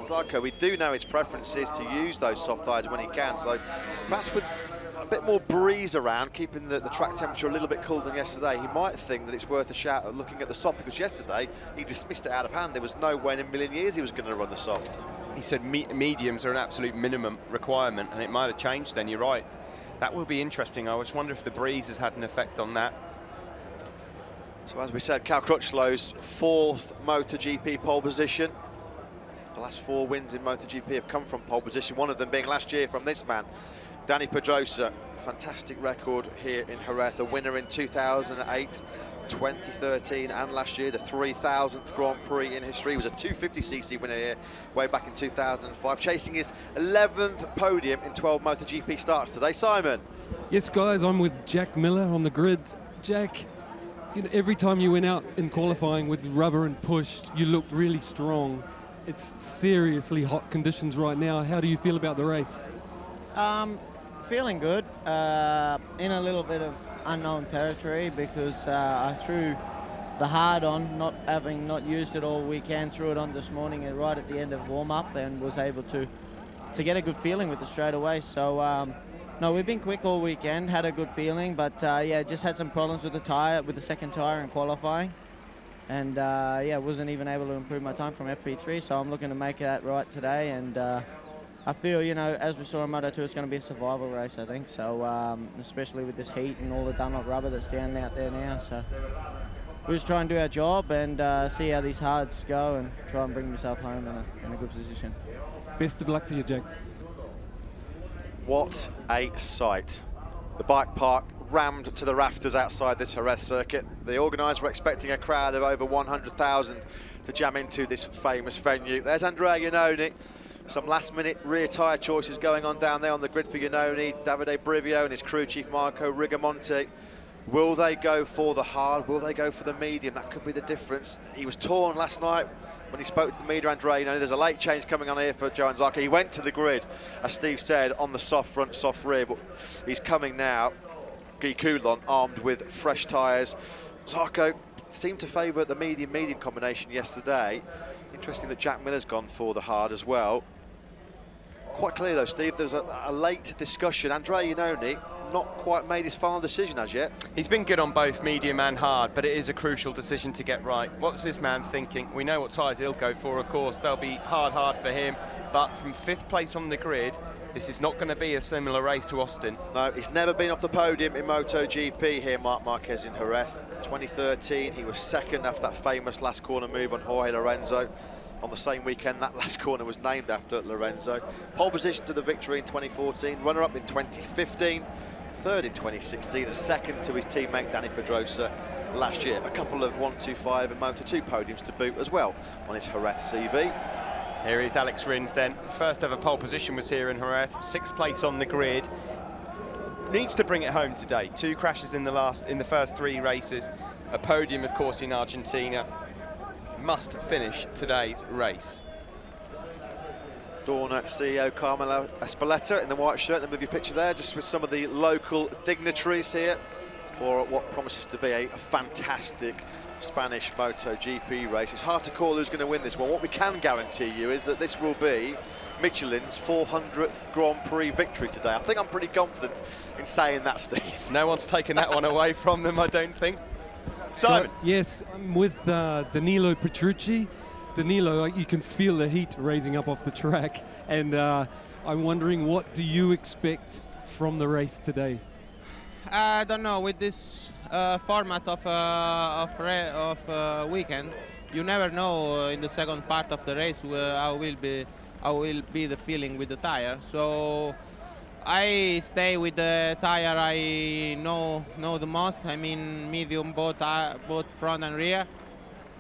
Zarco, we do know his preference is to use those soft tyres when he can, so perhaps with a bit more breeze around, keeping the track temperature a little bit cooler than yesterday, he might think that it's worth a shout at looking at the soft, because yesterday he dismissed it out of hand. There was no way in a million years he was going to run the soft. He said mediums are an absolute minimum requirement, and it might have changed then, you're right. That will be interesting. I just wonder if the breeze has had an effect on that. So as we said, Cal Crutchlow's 4th MotoGP pole position. The last 4 wins in MotoGP have come from pole position, one of them being last year from this man, Dani Pedrosa. Fantastic record here in Jerez, a winner in 2008, 2013 and last year, the 3,000th Grand Prix in history. He was a 250cc winner here way back in 2005, chasing his 11th podium in 12 MotoGP starts today. Simon. Yes, guys, I'm with Jack Miller on the grid. Jack, you know, every time you went out in qualifying with rubber and pushed, you looked really strong. It's seriously hot conditions right now. How do you feel about the race? Feeling good. In a little bit of unknown territory, because I threw the hard on, not used it all weekend. Threw it on this morning and right at the end of warm-up, and was able to get a good feeling with it straight away. So no, we've been quick all weekend, had a good feeling, but yeah, just had some problems with the second tire in qualifying, and yeah, wasn't even able to improve my time from FP3. So I'm looking to make that right today, and I feel, you know, as we saw in Moto2, it's going to be a survival race, I think. So especially with this heat and all the Dunlop rubber that's down out there now. So we'll just try and do our job and see how these hards go, and try and bring myself home in a good position. Best of luck to you, Jack. What a sight. The bike park rammed to the rafters outside this Jerez circuit. The organisers were expecting a crowd of over 100,000 to jam into this famous venue. There's Andrea Iannone. Some last-minute rear tyre choices going on down there on the grid for Iannone, Davide Brivio and his crew chief Marco Rigamonti. Will they go for the hard? Will they go for the medium? That could be the difference. He was torn last night when he spoke to the media, Andrea. You know, there's a late change coming on here for Johan Zarco. He went to the grid, as Steve said, on the soft front, soft rear, but he's coming now. Guy Coulon armed with fresh tyres. Zarco seemed to favour the medium-medium combination yesterday. Interesting that Jack Miller's gone for the hard as well. Quite clear though, Steve, there's a late discussion. Andrea Iannone not quite made his final decision as yet. He's been good on both medium and hard, but it is a crucial decision to get right. What's this man thinking? We know what tyres he'll go for, of course. They'll be hard for him, but from 5th place on the grid, this is not going to be a similar race to Austin. No, he's never been off the podium in MotoGP here, Marc Marquez in Jerez. 2013, he was 2nd after that famous last corner move on Jorge Lorenzo. On the same weekend, that last corner was named after Lorenzo. Pole position to the victory in 2014, runner-up in 2015, 3rd in 2016, and 2nd to his teammate Dani Pedrosa last year. A couple of 125 and Moto2 podiums to boot as well on his Jerez CV. Here is Alex Rins then. First ever pole position was here in Jerez, 6th place on the grid. Needs to bring it home today. 2 crashes in the first 3 races. A podium, of course, in Argentina. Must finish today's race. Dorna CEO Carmelo Espeleta in the white shirt. Then move your picture there, just with some of the local dignitaries here for what promises to be a fantastic Spanish MotoGP race. It's hard to call who's going to win this one. What we can guarantee you is that this will be Michelin's 400th Grand Prix victory today. I think I'm pretty confident in saying that, Steve. No one's taken that one away from them, I don't think. Simon. Yes, I'm with Danilo Petrucci. Danilo, you can feel the heat raising up off the track, and I'm wondering, what do you expect from the race today? I don't know. With this format of weekend, you never know in the second part of the race how will be the feeling with the tire. So I stay with the tire I know the most. I mean, medium, both front and rear.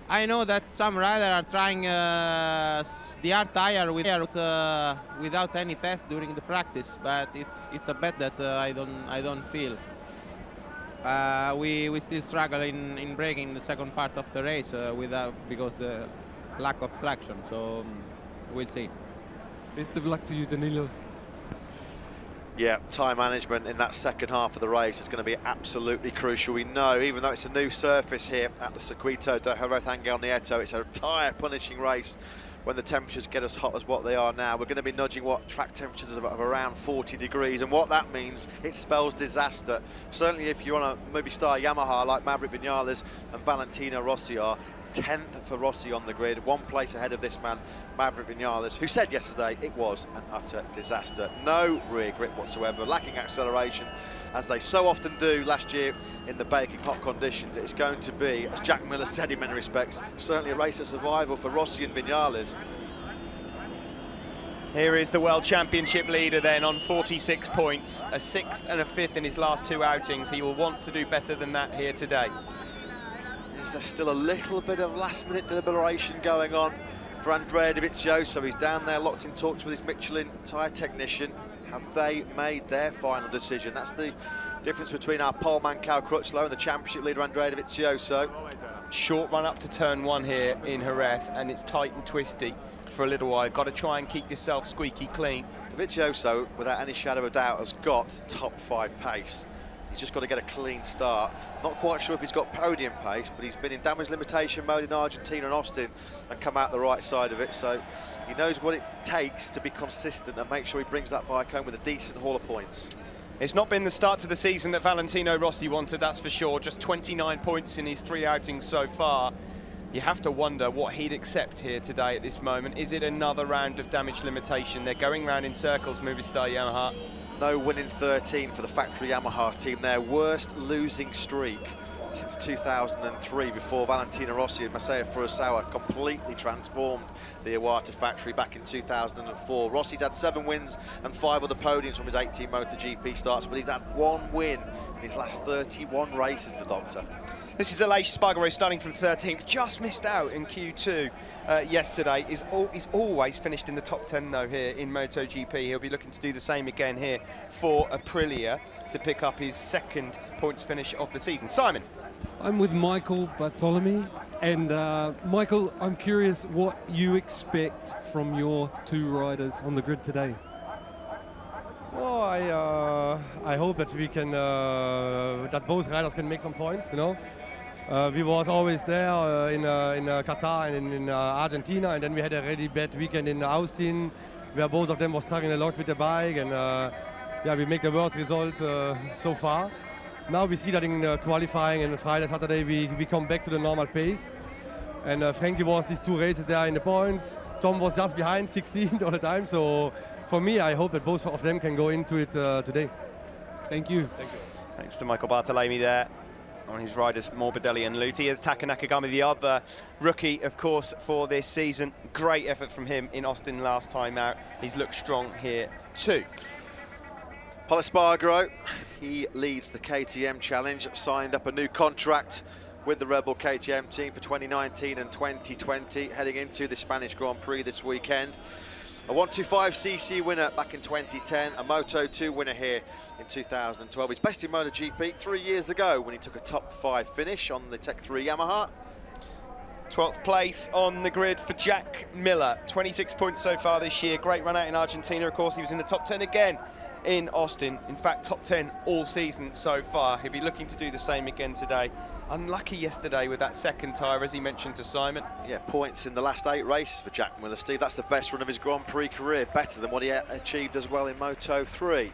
I know that some riders are trying the hard tire without any test during the practice, but it's a bet that I don't feel. We still struggle in braking the second part of the race because the lack of traction. So we'll see. Best of luck to you, Danilo. Yeah, time management in that second half of the race is going to be absolutely crucial. We know, even though it's a new surface here at the Circuito de Jerez Ángel Nieto, it's a tyre punishing race when the temperatures get as hot as what they are now. We're going to be nudging track temperatures of around 40 degrees, and what that means, it spells disaster. Certainly if you're on a Movistar Yamaha like Maverick Viñales and Valentino Rossi are. 10th for Rossi on the grid, 1 place ahead of this man, Maverick Viñales, who said yesterday it was an utter disaster. No rear grip whatsoever, lacking acceleration, as they so often do last year in the baking hot conditions. It's going to be, as Jack Miller said in many respects, certainly a race of survival for Rossi and Viñales. Here is the World Championship leader then on 46 points, a 6th and a 5th in his last 2 outings. He will want to do better than that here today. Is there still a little bit of last-minute deliberation going on for Andrea Dovizioso? He's down there locked in talks with his Michelin tyre technician. Have they made their final decision? That's the difference between our poleman Cal Crutchlow and the championship leader Andrea Dovizioso. Short run up to turn 1 here in Jerez, and it's tight and twisty for a little while. Got to try and keep yourself squeaky clean. Dovizioso, without any shadow of doubt, has got top 5 pace. He's just got to get a clean start. Not quite sure if he's got podium pace, but he's been in damage limitation mode in Argentina and Austin and come out the right side of it. So he knows what it takes to be consistent and make sure he brings that bike home with a decent haul of points. It's not been the start to the season that Valentino Rossi wanted, that's for sure. Just 29 points in his 3 outings so far. You have to wonder what he'd accept here today at this moment. Is it another round of damage limitation? They're going round in circles, Movistar Yamaha. No win in 13 for the factory Yamaha team, their worst losing streak since 2003, before Valentino Rossi and Masaya Furusawa completely transformed the Iwata factory back in 2004. Rossi's had 7 wins and 5 other podiums from his 18 MotoGP starts, but he's had 1 win in his last 31 races, the doctor. This is Aleix Spargaro starting from 13th, just missed out in Q2 yesterday. He's always finished in the top 10 though here in MotoGP. He'll be looking to do the same again here for Aprilia to pick up his 2nd points finish of the season. Simon. I'm with Michael Bartolome, and Michael, I'm curious what you expect from your 2 riders on the grid today. Well, I hope that we can, that both riders can make some points, you know. We was always there in Qatar and in Argentina, and then we had a really bad weekend in Austin, where both of them were struggling a lot with the bike, and yeah, we make the worst result so far. Now we see that in qualifying and Friday, Saturday, we come back to the normal pace. And Frankie was these 2 races there in the points. Tom was just behind 16th all the time, so for me, I hope that both of them can go into it today. Thank you. Thank you. Thanks to Michael Bartolome there on his riders Morbidelli and Lüthi. As Taka Nakagami, the other rookie, of course, for this season. Great effort from him in Austin last time out. He's looked strong here too. Pol Espargaro, he leads the KTM Challenge, signed up a new contract with the Red Bull KTM team for 2019 and 2020, heading into the Spanish Grand Prix this weekend. A 125cc winner back in 2010, a Moto2 winner here in 2012. He's best in MotoGP 3 years ago when he took a top 5 finish on the Tech 3 Yamaha. 12th place on the grid for Jack Miller. 26 points so far this year. Great run out in Argentina, of course. He was in the top 10 again in Austin. In fact, top 10 all season so far. He'll be looking to do the same again today. Unlucky yesterday with that 2nd tyre, as he mentioned to Simon. Yeah, points in the last 8 races for Jack Miller, Steve. That's the best run of his Grand Prix career, better than what he achieved as well in Moto3.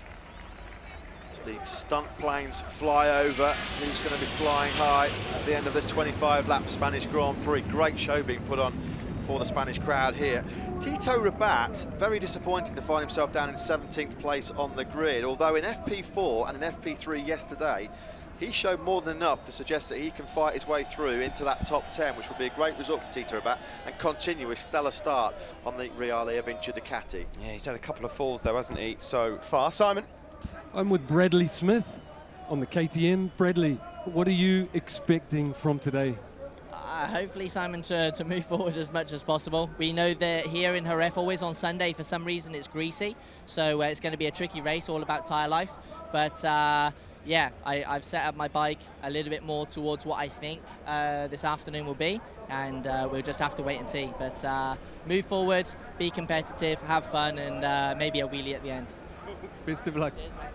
As the stunt planes fly over, who's going to be flying high at the end of this 25-lap Spanish Grand Prix. Great show being put on for the Spanish crowd here. Tito Rabat, very disappointing to find himself down in 17th place on the grid, although in FP4 and in FP3 yesterday, he showed more than enough to suggest that he can fight his way through into that top 10, which would be a great result for Tito Rabat and continue his stellar start on the Reale Avinci Ducati. Yeah, he's had a couple of falls though, hasn't he, so far. Simon? I'm with Bradley Smith on the KTM. Bradley, what are you expecting from today? Hopefully, Simon, to move forward as much as possible. We know that here in Jerez, always on Sunday, for some reason it's greasy, so it's going to be a tricky race, all about tyre life. But yeah, I've set up my bike a little bit more towards what I think this afternoon will be, and we'll just have to wait and see. But move forward, be competitive, have fun, and maybe a wheelie at the end. Best of luck. Cheers, mate.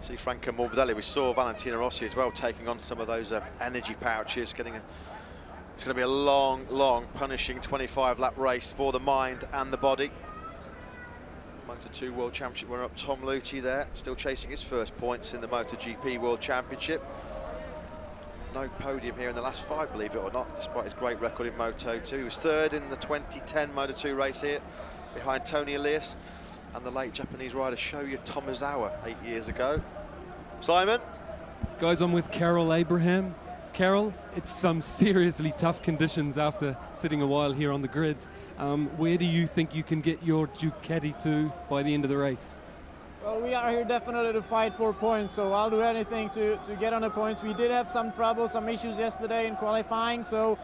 See Franco Morbidelli. We saw Valentino Rossi as well taking on some of those energy pouches. It's going to be a long, long, punishing 25-lap race for the mind and the body. Moto2 World Championship runner-up Tom Lüthi there, still chasing his first points in the MotoGP World Championship. No podium here in the last 5, believe it or not, despite his great record in Moto2. He was third in the 2010 Moto2 race here, behind Tony Elias and the late Japanese rider Shoya Tomizawa 8 years ago. Simon? Guys, I'm with Carol Abraham. Carol, it's some seriously tough conditions after sitting a while here on the grid. Where do you think you can get your Ducati to by the end of the race? Well, we are here definitely to fight for points, so I'll do anything to get on the points. We did have some trouble, some issues yesterday in qualifying, so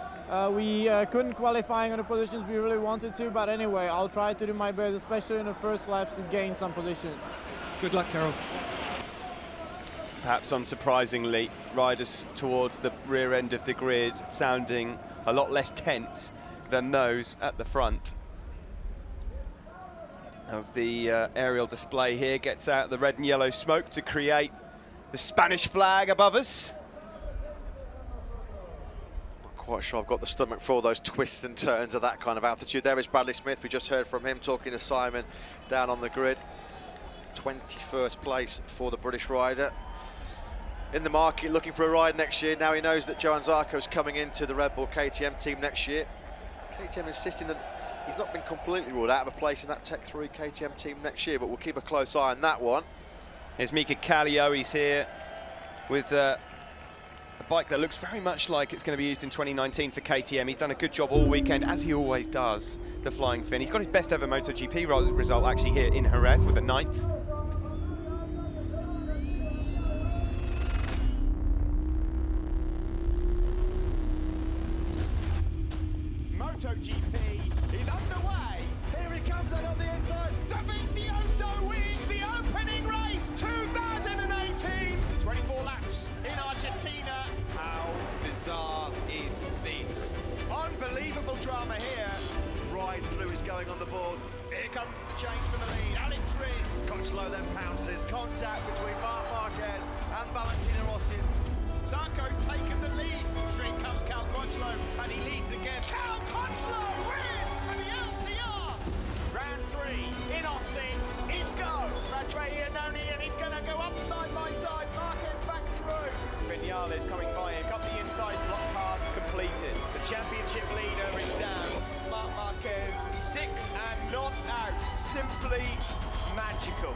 we couldn't qualify on the positions we really wanted to, but anyway, I'll try to do my best, especially in the first laps, to gain some positions. Good luck, Carol. Perhaps unsurprisingly, riders towards the rear end of the grid sounding a lot less tense than those at the front. As the aerial display here gets out the red and yellow smoke to create the Spanish flag above us. Not quite sure I've got the stomach for all those twists and turns at that kind of altitude. There is Bradley Smith. We just heard from him talking to Simon down on the grid. 21st place for the British rider. In the market, looking for a ride next year. Now he knows that Johann Zarco is coming into the Red Bull KTM team next year. KTM insisting that he's not been completely ruled out of a place in that Tech 3 KTM team next year, but we'll keep a close eye on that one. Here's Mika Kallio. He's here with a bike that looks very much like it's going to be used in 2019 for KTM. He's done a good job all weekend, as he always does, the Flying Finn. He's got his best ever MotoGP result actually here in Jerez with a 9th. MotoGP is underway. Here he comes out on the inside. Dovizioso wins the opening race 2018. 24 laps in Argentina. How bizarre is this? Unbelievable drama here. Right through is going on the board. Here comes the change for the lead. Alex Rins. Crutchlow then pounces. Contact between Marquez and Valentino Rossi. Zarco's taken the lead. Straight comes Cal Crutchlow, and he leads again. Cal Crutchlow wins for the LCR. Round 3 in Austin is go. Radrei and he's going to go up side by side. Marquez back through. Vinales coming by him, got the inside block pass completed. The championship leader is down. Marc Marquez 6 and not out. Simply magical.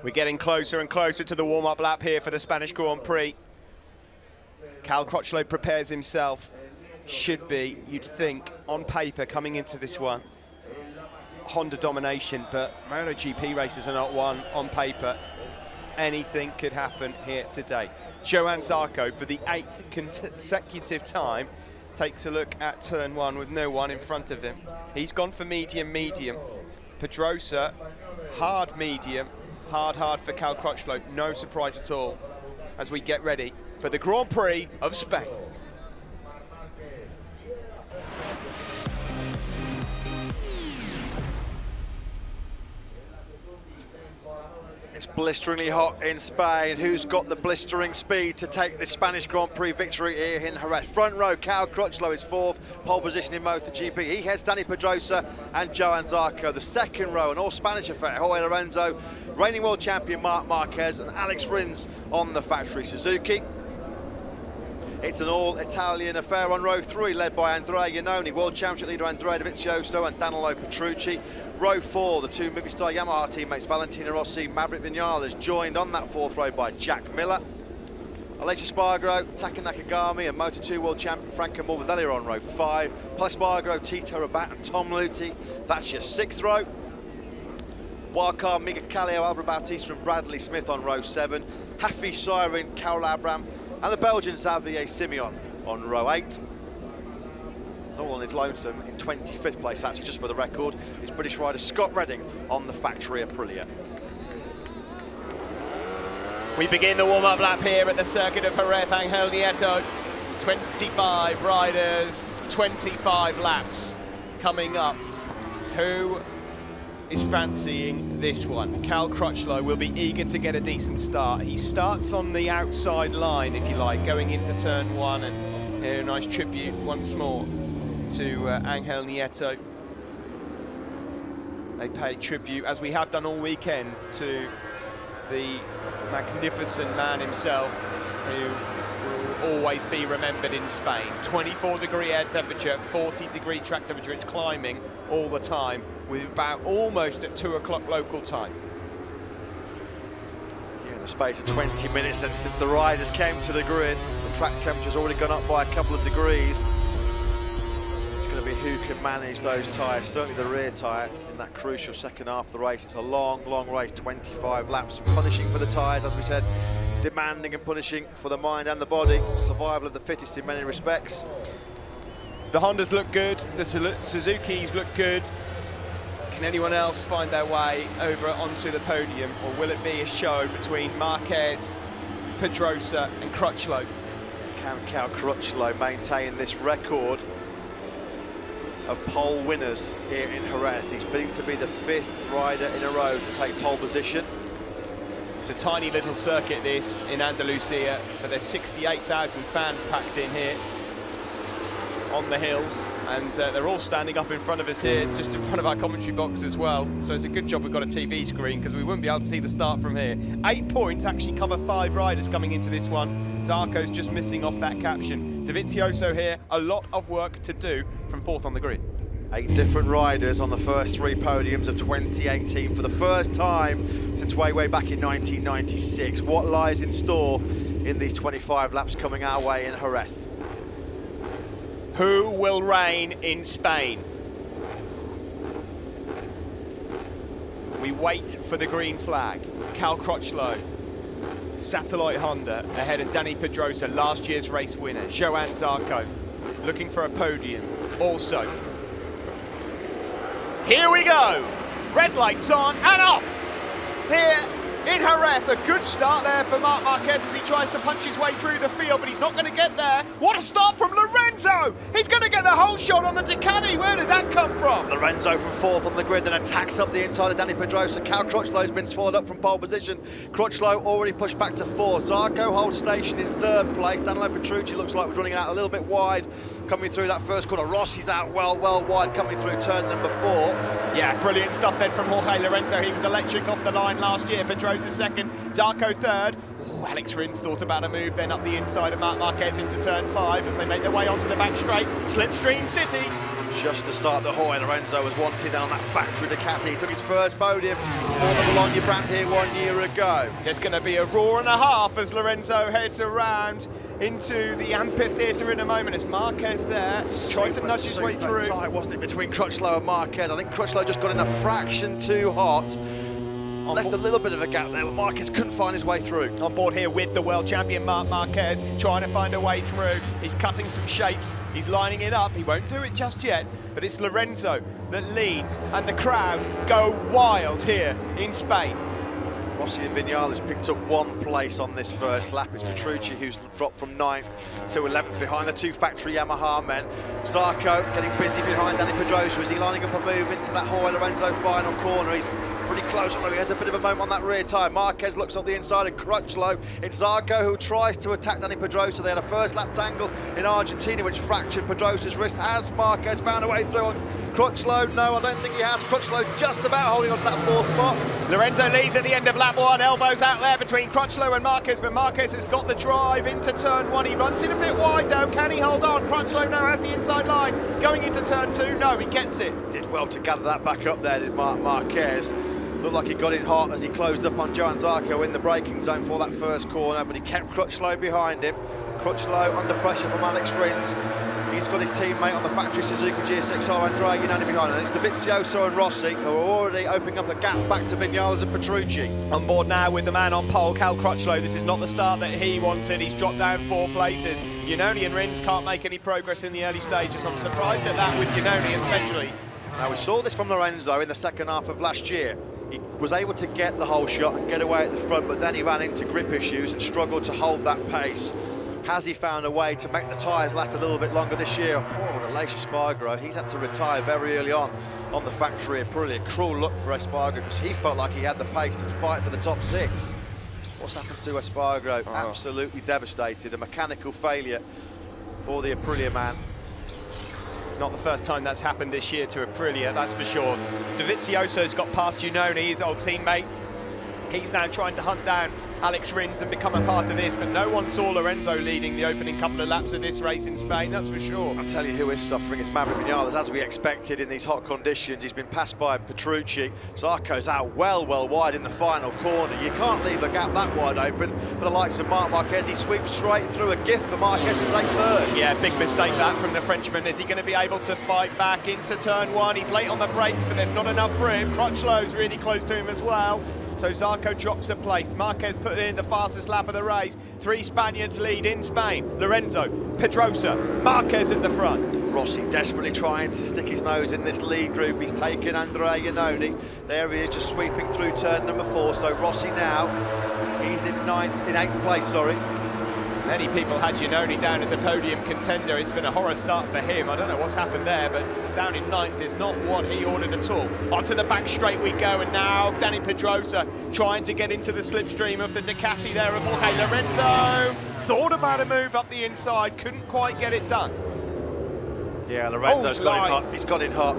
We're getting closer and closer to the warm-up lap here for the Spanish Grand Prix. Cal Crutchlow prepares himself. Should be, you'd think, on paper coming into this one, Honda domination, but MotoGP races are not won on paper. Anything could happen here today. Johann Zarco, for the 8th consecutive time, takes a look at turn 1 with no one in front of him. He's gone for medium. Pedrosa, hard medium. Hard for Cal Crutchlow, no surprise at all as we get ready for the Grand Prix of Spain. It's blisteringly hot in Spain. Who's got the blistering speed to take the Spanish Grand Prix victory here in Jerez? Front row, Cal Crutchlow is 4th, pole position in MotoGP. He heads Dani Pedrosa and Johann Zarco. The second row, an all-Spanish affair, Jorge Lorenzo, reigning world champion Marc Marquez and Alex Rins on the factory Suzuki. It's an all-Italian affair on row 3, led by Andrea Iannone, world championship leader Andrea Dovizioso and Danilo Petrucci. Row 4, the 2 Movistar Yamaha teammates Valentino Rossi, Maverick Vinales, joined on that 4th row by Jack Miller. Aleix Espargaro, Taka Nakagami and Moto2 world champion Franco Morbidelli are on row 5. Plus Espargaro, Tito Rabat and Tom Lüthi. That's your 6th row. Wildcard Mika Kallio, Alvaro Bautista and Bradley Smith on row 7. Hafi Siren, Carol Abraham and the Belgian Xavier Simeon on row 8. All on his lonesome in 25th place, actually, just for the record, is British rider Scott Redding on the factory Aprilia. We begin the warm-up lap here at the circuit of Jerez, Angel Nieto. 25 riders, 25 laps coming up. Who is fancying this one? Cal Crutchlow will be eager to get a decent start. He starts on the outside line, if you like, going into turn 1, and here a nice tribute once more to Angel Nieto. They pay tribute, as we have done all weekend, to the magnificent man himself, who will always be remembered in Spain. 24-degree air temperature, 40-degree track temperature. It's climbing all the time. We're about almost at 2 o'clock local time. Yeah, in the space of 20 minutes then since the riders came to the grid, the track temperature's already gone up by a couple of degrees. It's going to be who can manage those tyres, certainly the rear tyre in that crucial second half of the race. It's a long, long race, 25 laps, punishing for the tyres, as we said, demanding and punishing for the mind and the body. Survival of the fittest in many respects. The Hondas look good, the Suzukis look good. Can anyone else find their way over onto the podium, or will it be a show between Marquez, Pedrosa and Crutchlow? Can Cal Crutchlow maintain this record of pole winners here in Jerez? He's been to be the 5th rider in a row to take pole position. It's a tiny little circuit, this, in Andalusia, but there's 68,000 fans packed in here on the hills, and they're all standing up in front of us here, just in front of our commentary box as well. So it's a good job we've got a TV screen, because we wouldn't be able to see the start from here. 8 points actually cover 5 riders coming into this one. Zarco's just missing off that caption. Dovizioso here, a lot of work to do from 4th on the grid. 8 different riders on the first 3 podiums of 2018 for the first time since way back in 1996. What lies in store in these 25 laps coming our way in Jerez? Who will reign in Spain? We wait for the green flag. Cal Crutchlow, Satellite Honda, ahead of Danny Pedrosa, last year's race winner. Joan Zarco, looking for a podium also. Here we go. Red lights on and off. Here in Jerez, a good start there for Marc Marquez as he tries to punch his way through the field, but he's not going to get there. What a start from Lorenzo! He's going to get the whole shot on the Ducati. Where did that come from? Lorenzo from 4th on the grid, then attacks up the inside of Danny Pedrosa. Cal Crutchlow's been swallowed up from pole position. Crutchlow already pushed back to 4th. Zarco holds station in 3rd place. Danilo Petrucci looks like was running out a little bit wide coming through that first corner. Rossi's out well wide coming through turn number 4. Yeah, brilliant stuff then from Jorge Lorenzo. He was electric off the line last year. Pedrosa 2nd, Zarco 3rd. Ooh, Alex Rins thought about a move then up the inside of Marc Marquez into turn 5 as they make their way onto the back straight. Slipstream City. Just to start the Jorge Lorenzo was wanted on that factory Ducati. He took his first podium for the Bologna brand here 1 year ago. There's going to be a roar and a half as Lorenzo heads around into the amphitheatre in a moment as Marquez there tried to nudge his way through. Tight, wasn't it, between Crutchlow and Marquez? I think Crutchlow just got in a fraction too hot. Left a little bit of a gap there, but Marquez couldn't find his way through. On board here with the world champion Marc Marquez, trying to find a way through. He's cutting some shapes, he's lining it up. He won't do it just yet, but it's Lorenzo that leads, and the crowd go wild here in Spain. Rossi and Vinales picked up 1 place on this first lap. It's Petrucci who's dropped from 9th to 11th behind the 2 factory Yamaha men. Zarco getting busy behind Danny Pedrosa. Is he lining up a move into that Jorge Lorenzo final corner? He's pretty close, although he has a bit of a moment on that rear tyre. Marquez looks up the inside of Crutchlow. It's Zarco who tries to attack Danny Pedrosa. They had a first lap tangle in Argentina which fractured Pedrosa's wrist. Has Marquez found a way through on Crutchlow? No, I don't think he has. Crutchlow just about holding on to that 4th spot. Lorenzo leads at the end of lap 1. Elbows out there between Crutchlow and Marquez, but Marquez has got the drive into turn 1. He runs it a bit wide though. Can he hold on? Crutchlow now has the inside line. Going into turn 2. No, he gets it. Did well to gather that back up there, did Marc Marquez. Looked like he got in hot as he closed up on Joan Zarco in the braking zone for that first corner, but he kept Crutchlow behind him. Crutchlow under pressure from Alex Rins. He's got his teammate on the factory Suzuki GSX-R Andrea Giannini behind him. It's Dovizioso and Rossi who are already opening up a gap back to Vinales and Petrucci. On board now with the man on pole, Cal Crutchlow. This is not the start that he wanted. He's dropped down 4 places. Giannini and Rins can't make any progress in the early stages. I'm surprised at that with Giannini especially. Now we saw this from Lorenzo in the second half of last year. He was able to get the whole shot and get away at the front, but then he ran into grip issues and struggled to hold that pace. Has he found a way to make the tyres last a little bit longer this year? Poor Aleix Espargaro, he's had to retire very early on the factory Aprilia. A cruel look for Espargaro because he felt like he had the pace to fight for the top 6. What's happened to Espargaro? Absolutely devastated. A mechanical failure for the Aprilia man. Not the first time that's happened this year to Aprilia, that's for sure. Dovizioso's got past Giannone, his old teammate. He's now trying to hunt down Alex Rins and become a part of this, but no one saw Lorenzo leading the opening couple of laps of this race in Spain, that's for sure. I'll tell you who is suffering, it's Maverick Vinales, as we expected in these hot conditions. He's been passed by Petrucci. Zarco's out well wide in the final corner. You can't leave a gap that wide open for the likes of Marc Marquez. He sweeps straight through, a gift for Marquez to take third. Yeah, big mistake that from the Frenchman. Is he going to be able to fight back into turn 1? He's late on the brakes, but there's not enough for him. Crutchlow's really close to him as well. So Zarco drops a place. Marquez put in the fastest lap of the race. 3 Spaniards lead in Spain. Lorenzo, Pedrosa, Marquez at the front. Rossi desperately trying to stick his nose in this lead group. He's taken Andrea Iannone. There he is, just sweeping through turn number 4. So Rossi now, he's in 8th place, sorry. Many people had Giannone down as a podium contender. It's been a horror start for him. I don't know what's happened there, but down in 9th is not what he ordered at all. Onto the back straight we go, and now Dani Pedrosa trying to get into the slipstream of the Ducati there of Jorge Lorenzo. Thought about a move up the inside, couldn't quite get it done. Yeah, Lorenzo's got in hot. He's got in hot.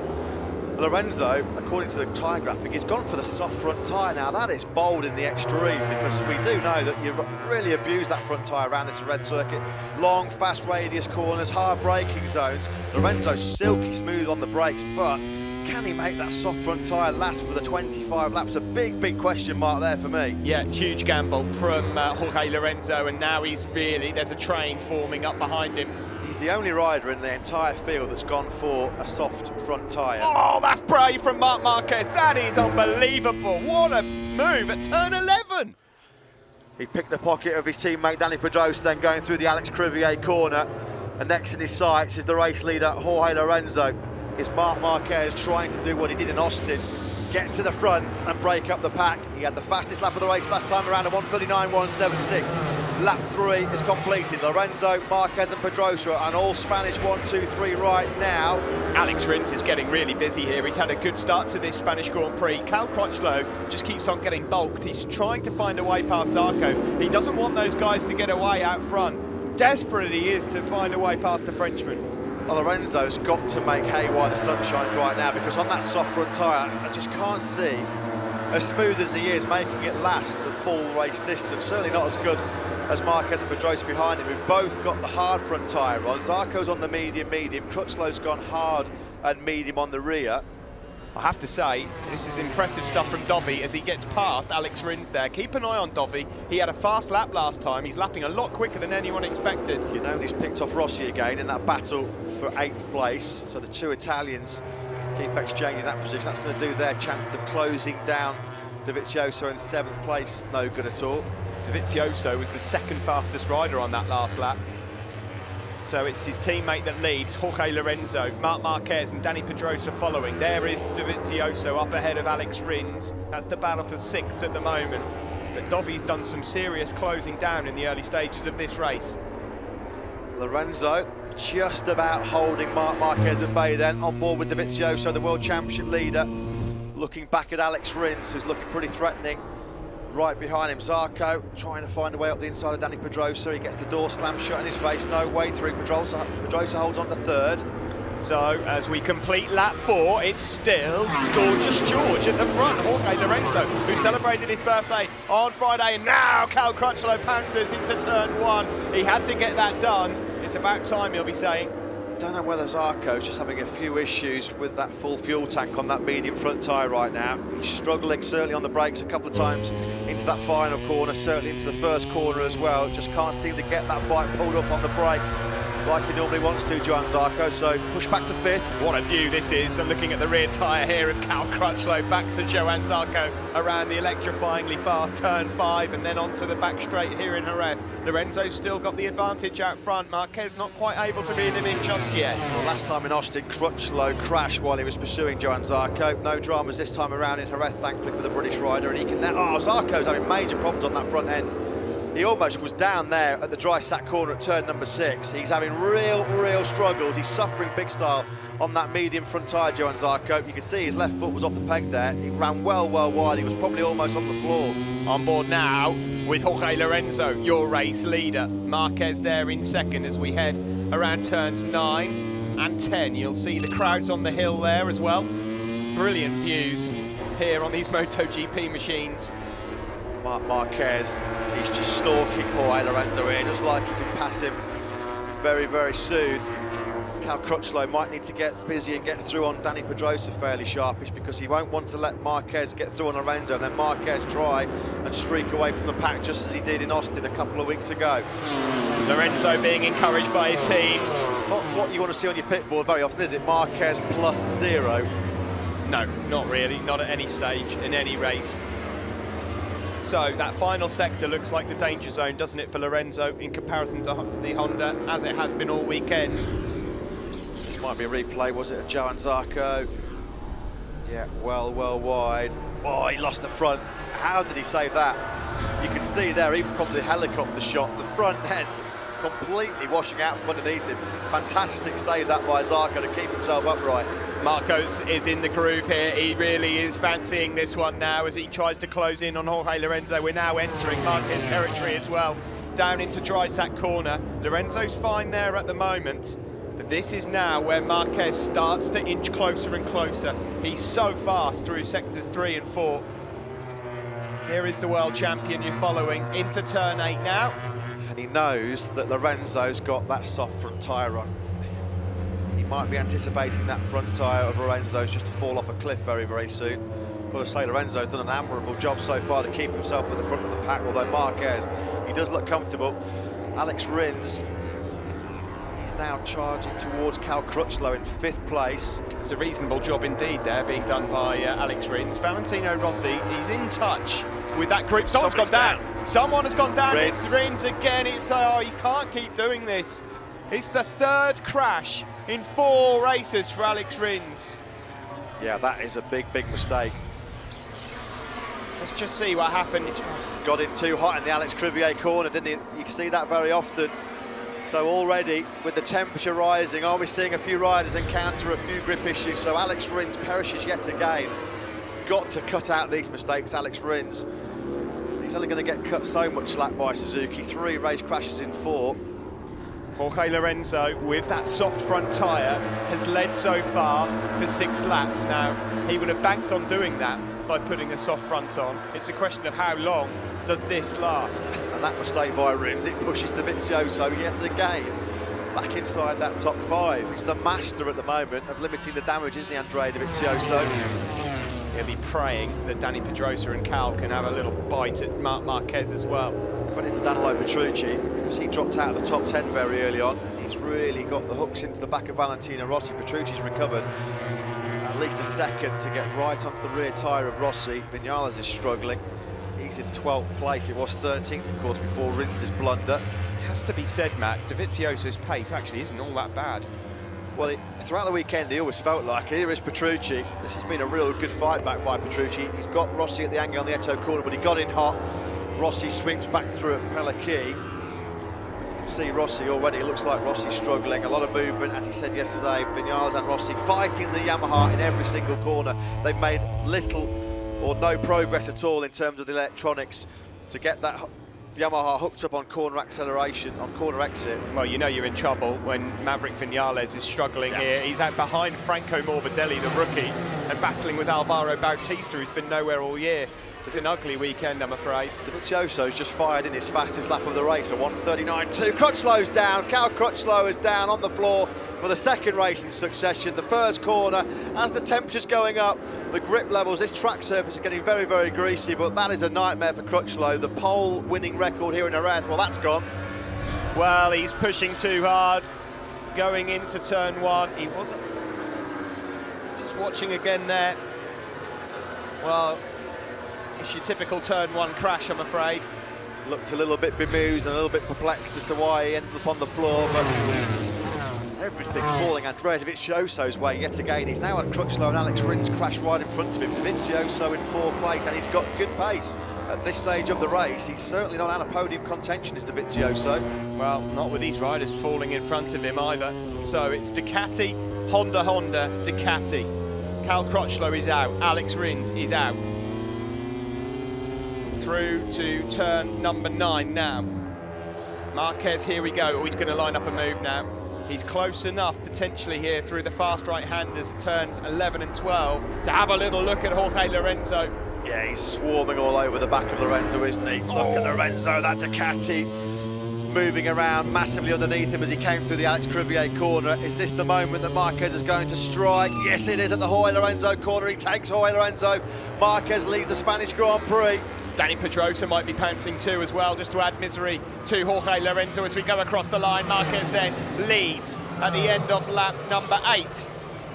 Lorenzo, according to the tyre graphic, he's gone for the soft front tyre. Now that is bold in the extreme, because we do know that you really abuse that front tyre around this red circuit. Long, fast radius corners, hard braking zones. Lorenzo's silky smooth on the brakes, but can he make that soft front tyre last for the 25 laps? A big question mark there for me. Yeah, huge gamble from Jorge Lorenzo, and now there's a train forming up behind him. He's the only rider in the entire field that's gone for a soft front tyre. Oh, that's brave from Marc Marquez. That is unbelievable. What a move at turn 11. He picked the pocket of his teammate Dani Pedrosa, then going through the Alex Crivier corner. And next in his sights is the race leader, Jorge Lorenzo. Is Marc Marquez trying to do what he did in Austin, get to the front and break up the pack. He had the fastest lap of the race last time around, a 1:39.176. Lap 3 is completed. Lorenzo, Marquez and Pedrosa, and all Spanish 1, 2, 3 right now. Alex Rins is getting really busy here. He's had a good start to this Spanish Grand Prix. Cal Crutchlow just keeps on getting bulked. He's trying to find a way past Zarco. He doesn't want those guys to get away out front. Desperately he is to find a way past the Frenchman. Well, Lorenzo's got to make hay while the sun shines right now, because on that soft front tyre, I just can't see, as smooth as he is, making it last the full race distance. Certainly not as good as Marquez and Pedrosa behind him, who've both got the hard front tyre on. Zarco's on the medium. Crutchlow's gone hard and medium on the rear. I have to say, this is impressive stuff from Dovi as he gets past Alex Rins there. Keep an eye on Dovi. He had a fast lap last time. He's lapping a lot quicker than anyone expected. You know, he's picked off Rossi again in that battle for 8th place. So the 2 Italians keep exchanging that position. That's going to do their chance of closing down Dovizioso in 7th place. No good at all. Dovizioso was the 2nd fastest rider on that last lap. So it's his teammate that leads, Jorge Lorenzo, Marc Marquez and Dani Pedrosa following. There is Dovizioso up ahead of Alex Rins. That's the battle for 6th at the moment. But Dovi's done some serious closing down in the early stages of this race. Lorenzo just about holding Marc Marquez at bay then, on board with Dovizioso, the World Championship leader. Looking back at Alex Rins, who's looking pretty threatening. Right behind him, Zarco trying to find a way up the inside of Dani Pedrosa. He gets the door slammed shut in his face, no way through. Pedrosa holds on to 3rd. So as we complete lap 4, it's still Gorgeous George at the front. Jorge Lorenzo, who celebrated his birthday on Friday, and now Cal Crutchlow pounces into turn 1. He had to get that done. It's about time, he'll be saying. Don't know whether Zarco's just having a few issues with that full fuel tank on that medium front tyre right now. He's struggling certainly on the brakes a couple of times in into that final corner, certainly into the first corner as well. Just can't seem to get that bike pulled up on the brakes like he normally wants to, Johann Zarco, so push back to 5th. What a view this is. I'm looking at the rear tyre here of Cal Crutchlow, back to Johann Zarco around the electrifyingly fast turn 5 and then onto the back straight here in Jerez. Lorenzo's still got the advantage out front. Marquez not quite able to rein him in just yet. Well, last time in Austin, Crutchlow crashed while he was pursuing Johann Zarco. No dramas this time around in Jerez, thankfully for the British rider, and he can now... Oh, Zarco's having major problems on that front end. He almost was down there at the dry sack corner at turn number 6. He's having real struggles. He's suffering big style on that medium front tyre, Johann Zarco. You can see his left foot was off the peg there. He ran well wide. He was probably almost on the floor. On board now with Jorge Lorenzo, your race leader. Marquez there in second as we head around turns 9 and 10. You'll see the crowds on the hill there as well. Brilliant views here on these MotoGP machines. Marquez, he's just stalking Jorge Lorenzo here, just like he can pass him very soon. Cal Crutchlow might need to get busy and get through on Dani Pedrosa fairly sharpish, because he won't want to let Marquez get through on Lorenzo and then Marquez try and streak away from the pack just as he did in Austin a couple of weeks ago. Lorenzo being encouraged by his team. Not what you want to see on your pit board very often, is it? Marquez +0. No, not really, not at any stage in any race. So that final sector looks like the danger zone, doesn't it, for Lorenzo in comparison to the Honda, as it has been all weekend. This might be a replay, was it, of Johann Zarco? Yeah, well wide. Oh, he lost the front. How did he save that? You can see there, even from the helicopter shot, the front end completely washing out from underneath him. Fantastic save that by Zarco to keep himself upright. Marcos is in the groove here. He really is fancying this one now as he tries to close in on Jorge Lorenzo. We're now entering Marquez territory as well, down into dry sack corner. Lorenzo's fine there at the moment, but this is now where Marquez starts to inch closer and closer. He's so fast through sectors 3 and 4. Here is the world champion you're following into turn 8 now. And he knows that Lorenzo's got that soft front tyre on. He might be anticipating that front tyre of Lorenzo's just to fall off a cliff very soon. Got to say, Lorenzo's done an admirable job so far to keep himself at the front of the pack, although Marquez, he does look comfortable. Alex Rins, he's now charging towards Cal Crutchlow in 5th place. It's a reasonable job indeed there being done by Alex Rins. Valentino Rossi, he's in touch with that group. Someone's gone down. Someone has gone down. Rins. It's Rins again. It's, oh, you can't keep doing this. It's the 3rd crash in 4 races for Alex Rins. Yeah, that is a big mistake. Let's just see what happened. Got in too hot in the Alex Crivier corner, didn't he? You can see that very often. So already, with the temperature rising, are we seeing a few riders encounter a few grip issues? So Alex Rins perishes yet again. Got to cut out these mistakes, Alex Rins. He's only going to get cut so much slack by Suzuki. 3 race crashes in 4. Jorge Lorenzo, with that soft front tyre, has led so far for 6 laps now. He would have banked on doing that by putting a soft front on. It's a question of how long does this last. And that mistake by Rins, it pushes Dovizioso yet again back inside that top 5. He's the master at the moment of limiting the damage, isn't he, Andrea Dovizioso? He'll be praying that Dani Pedrosa and Cal can have a little bite at Marquez as well. Credit to Danilo Petrucci, because he dropped out of the top 10 very early on. He's really got the hooks into the back of Valentino Rossi. Petrucci's recovered at least a second to get right onto the rear tyre of Rossi. Vinales is struggling. He's in 12th place. It was 13th, of course, before Rins' blunder. It has to be said, Matt, Dovizioso's pace actually isn't all that bad. Well, throughout the weekend, he always felt like, here is Petrucci. This has been a real good fight back by Petrucci. He's got Rossi at the angle on the Eto corner, but he got in hot. Rossi swings back through at Pellici. You can see Rossi already. It looks like Rossi's struggling. A lot of movement, as he said yesterday. Vinales and Rossi fighting the Yamaha in every single corner. They've made little or no progress at all in terms of the electronics to get that Yamaha hooked up on corner acceleration, on corner exit. Well, you know you're in trouble when Maverick Vinales is struggling here. He's out behind Franco Morbidelli, the rookie, and battling with Alvaro Bautista, who's been nowhere all year. It's an ugly weekend, I'm afraid. Dovizioso's just fired in his fastest lap of the race, a 1:39.2. Crutchlow's down. Cal Crutchlow is down on the floor. for the second race in succession. The first corner, as the temperature's going up, the grip levels, this track surface is getting very, very greasy, but that is a nightmare for Crutchlow. The pole winning record here in Jerez, well, that's gone. Well, he's pushing too hard going into turn one. He wasn't. Just watching again there. Well, it's your typical turn one crash, I'm afraid. Looked a little bit bemused and a little bit perplexed as to why he ended up on the floor, but everything falling Andrea Dovizioso's way yet again. He's now had Crutchlow and Alex Rins crash right in front of him. Dovizioso in 4th place, and he's got good pace at this stage of the race. He's certainly not out of podium contention, is Dovizioso. Well, not with these riders falling in front of him either. So it's Ducati, Honda, Ducati. Cal Crutchlow is out, Alex Rins is out. Through to turn number 9 now. Marquez, here we go. Oh, he's going to line up a move now. He's close enough, potentially here, through the fast right-handers at turns 11 and 12, to have a little look at Jorge Lorenzo. Yeah, he's swarming all over the back of Lorenzo, isn't he? Look at Lorenzo, that Ducati moving around massively underneath him as he came through the Alex Crivier corner. Is this the moment that Marquez is going to strike? Yes, it is at the Jorge Lorenzo corner. He takes Jorge Lorenzo. Marquez leads the Spanish Grand Prix. Danny Pedrosa might be pouncing too as well, just to add misery to Jorge Lorenzo as we go across the line. Marquez then leads at the end of lap number 8.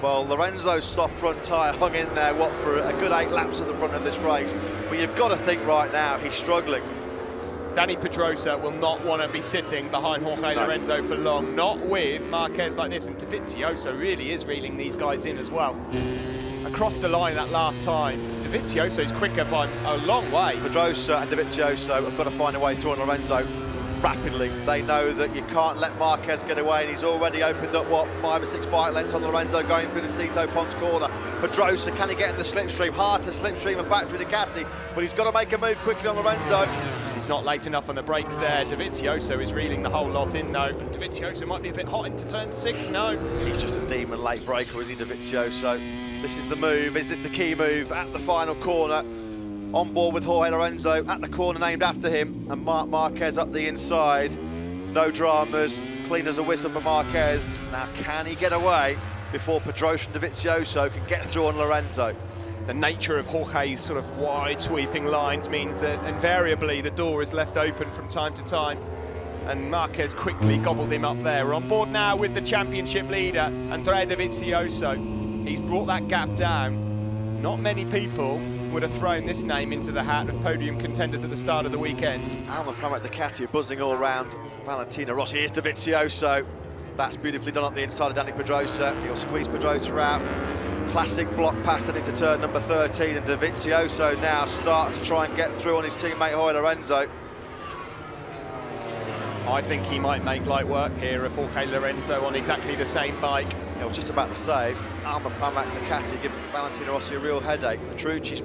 Well, Lorenzo's soft front tyre hung in there, what, for a good 8 laps at the front of this race. But you've got to think right now, he's struggling. Danny Pedrosa will not want to be sitting behind Jorge Lorenzo for long, not with Marquez like this, and Dovizioso really is reeling these guys in as well. Across the line that last time, Dovizioso is quicker by a long way. Pedrosa and Dovizioso have got to find a way through on Lorenzo rapidly. They know that you can't let Marquez get away, and he's already opened up, what, 5 or 6 bike lengths on Lorenzo going through the Cito Pons corner. Pedrosa, can he get in the slipstream? Hard to slipstream a factory Ducati, but he's got to make a move quickly on Lorenzo. He's not late enough on the brakes there. Dovizioso is reeling the whole lot in, though, and Dovizioso might be a bit hot into turn 6, no. He's just a demon late breaker, isn't he, Dovizioso? This is the move, is this the key move at the final corner? On board with Jorge Lorenzo at the corner named after him, and Marquez up the inside. No dramas, clean as a whistle for Marquez. Now, can he get away before Pedrosa and Dovizioso can get through on Lorenzo? The nature of Jorge's sort of wide sweeping lines means that invariably the door is left open from time to time, and Marquez quickly gobbled him up there. We're on board now with the championship leader, Andrea Dovizioso. He's brought that gap down. Not many people would have thrown this name into the hat of podium contenders at the start of the weekend. Alma Pramac Ducati are buzzing all around Valentino Rossi. Here's Dovizioso. That's beautifully done up the inside of Danny Pedrosa. He'll squeeze Pedrosa out. Classic block pass into turn number 13, and Dovizioso now starts to try and get through on his teammate Jorge Lorenzo. I think he might make light work here of Jorge Lorenzo on exactly the same bike. I was just about to say, Alma Pramac Ducati giving Valentino Rossi a real headache. Petrucci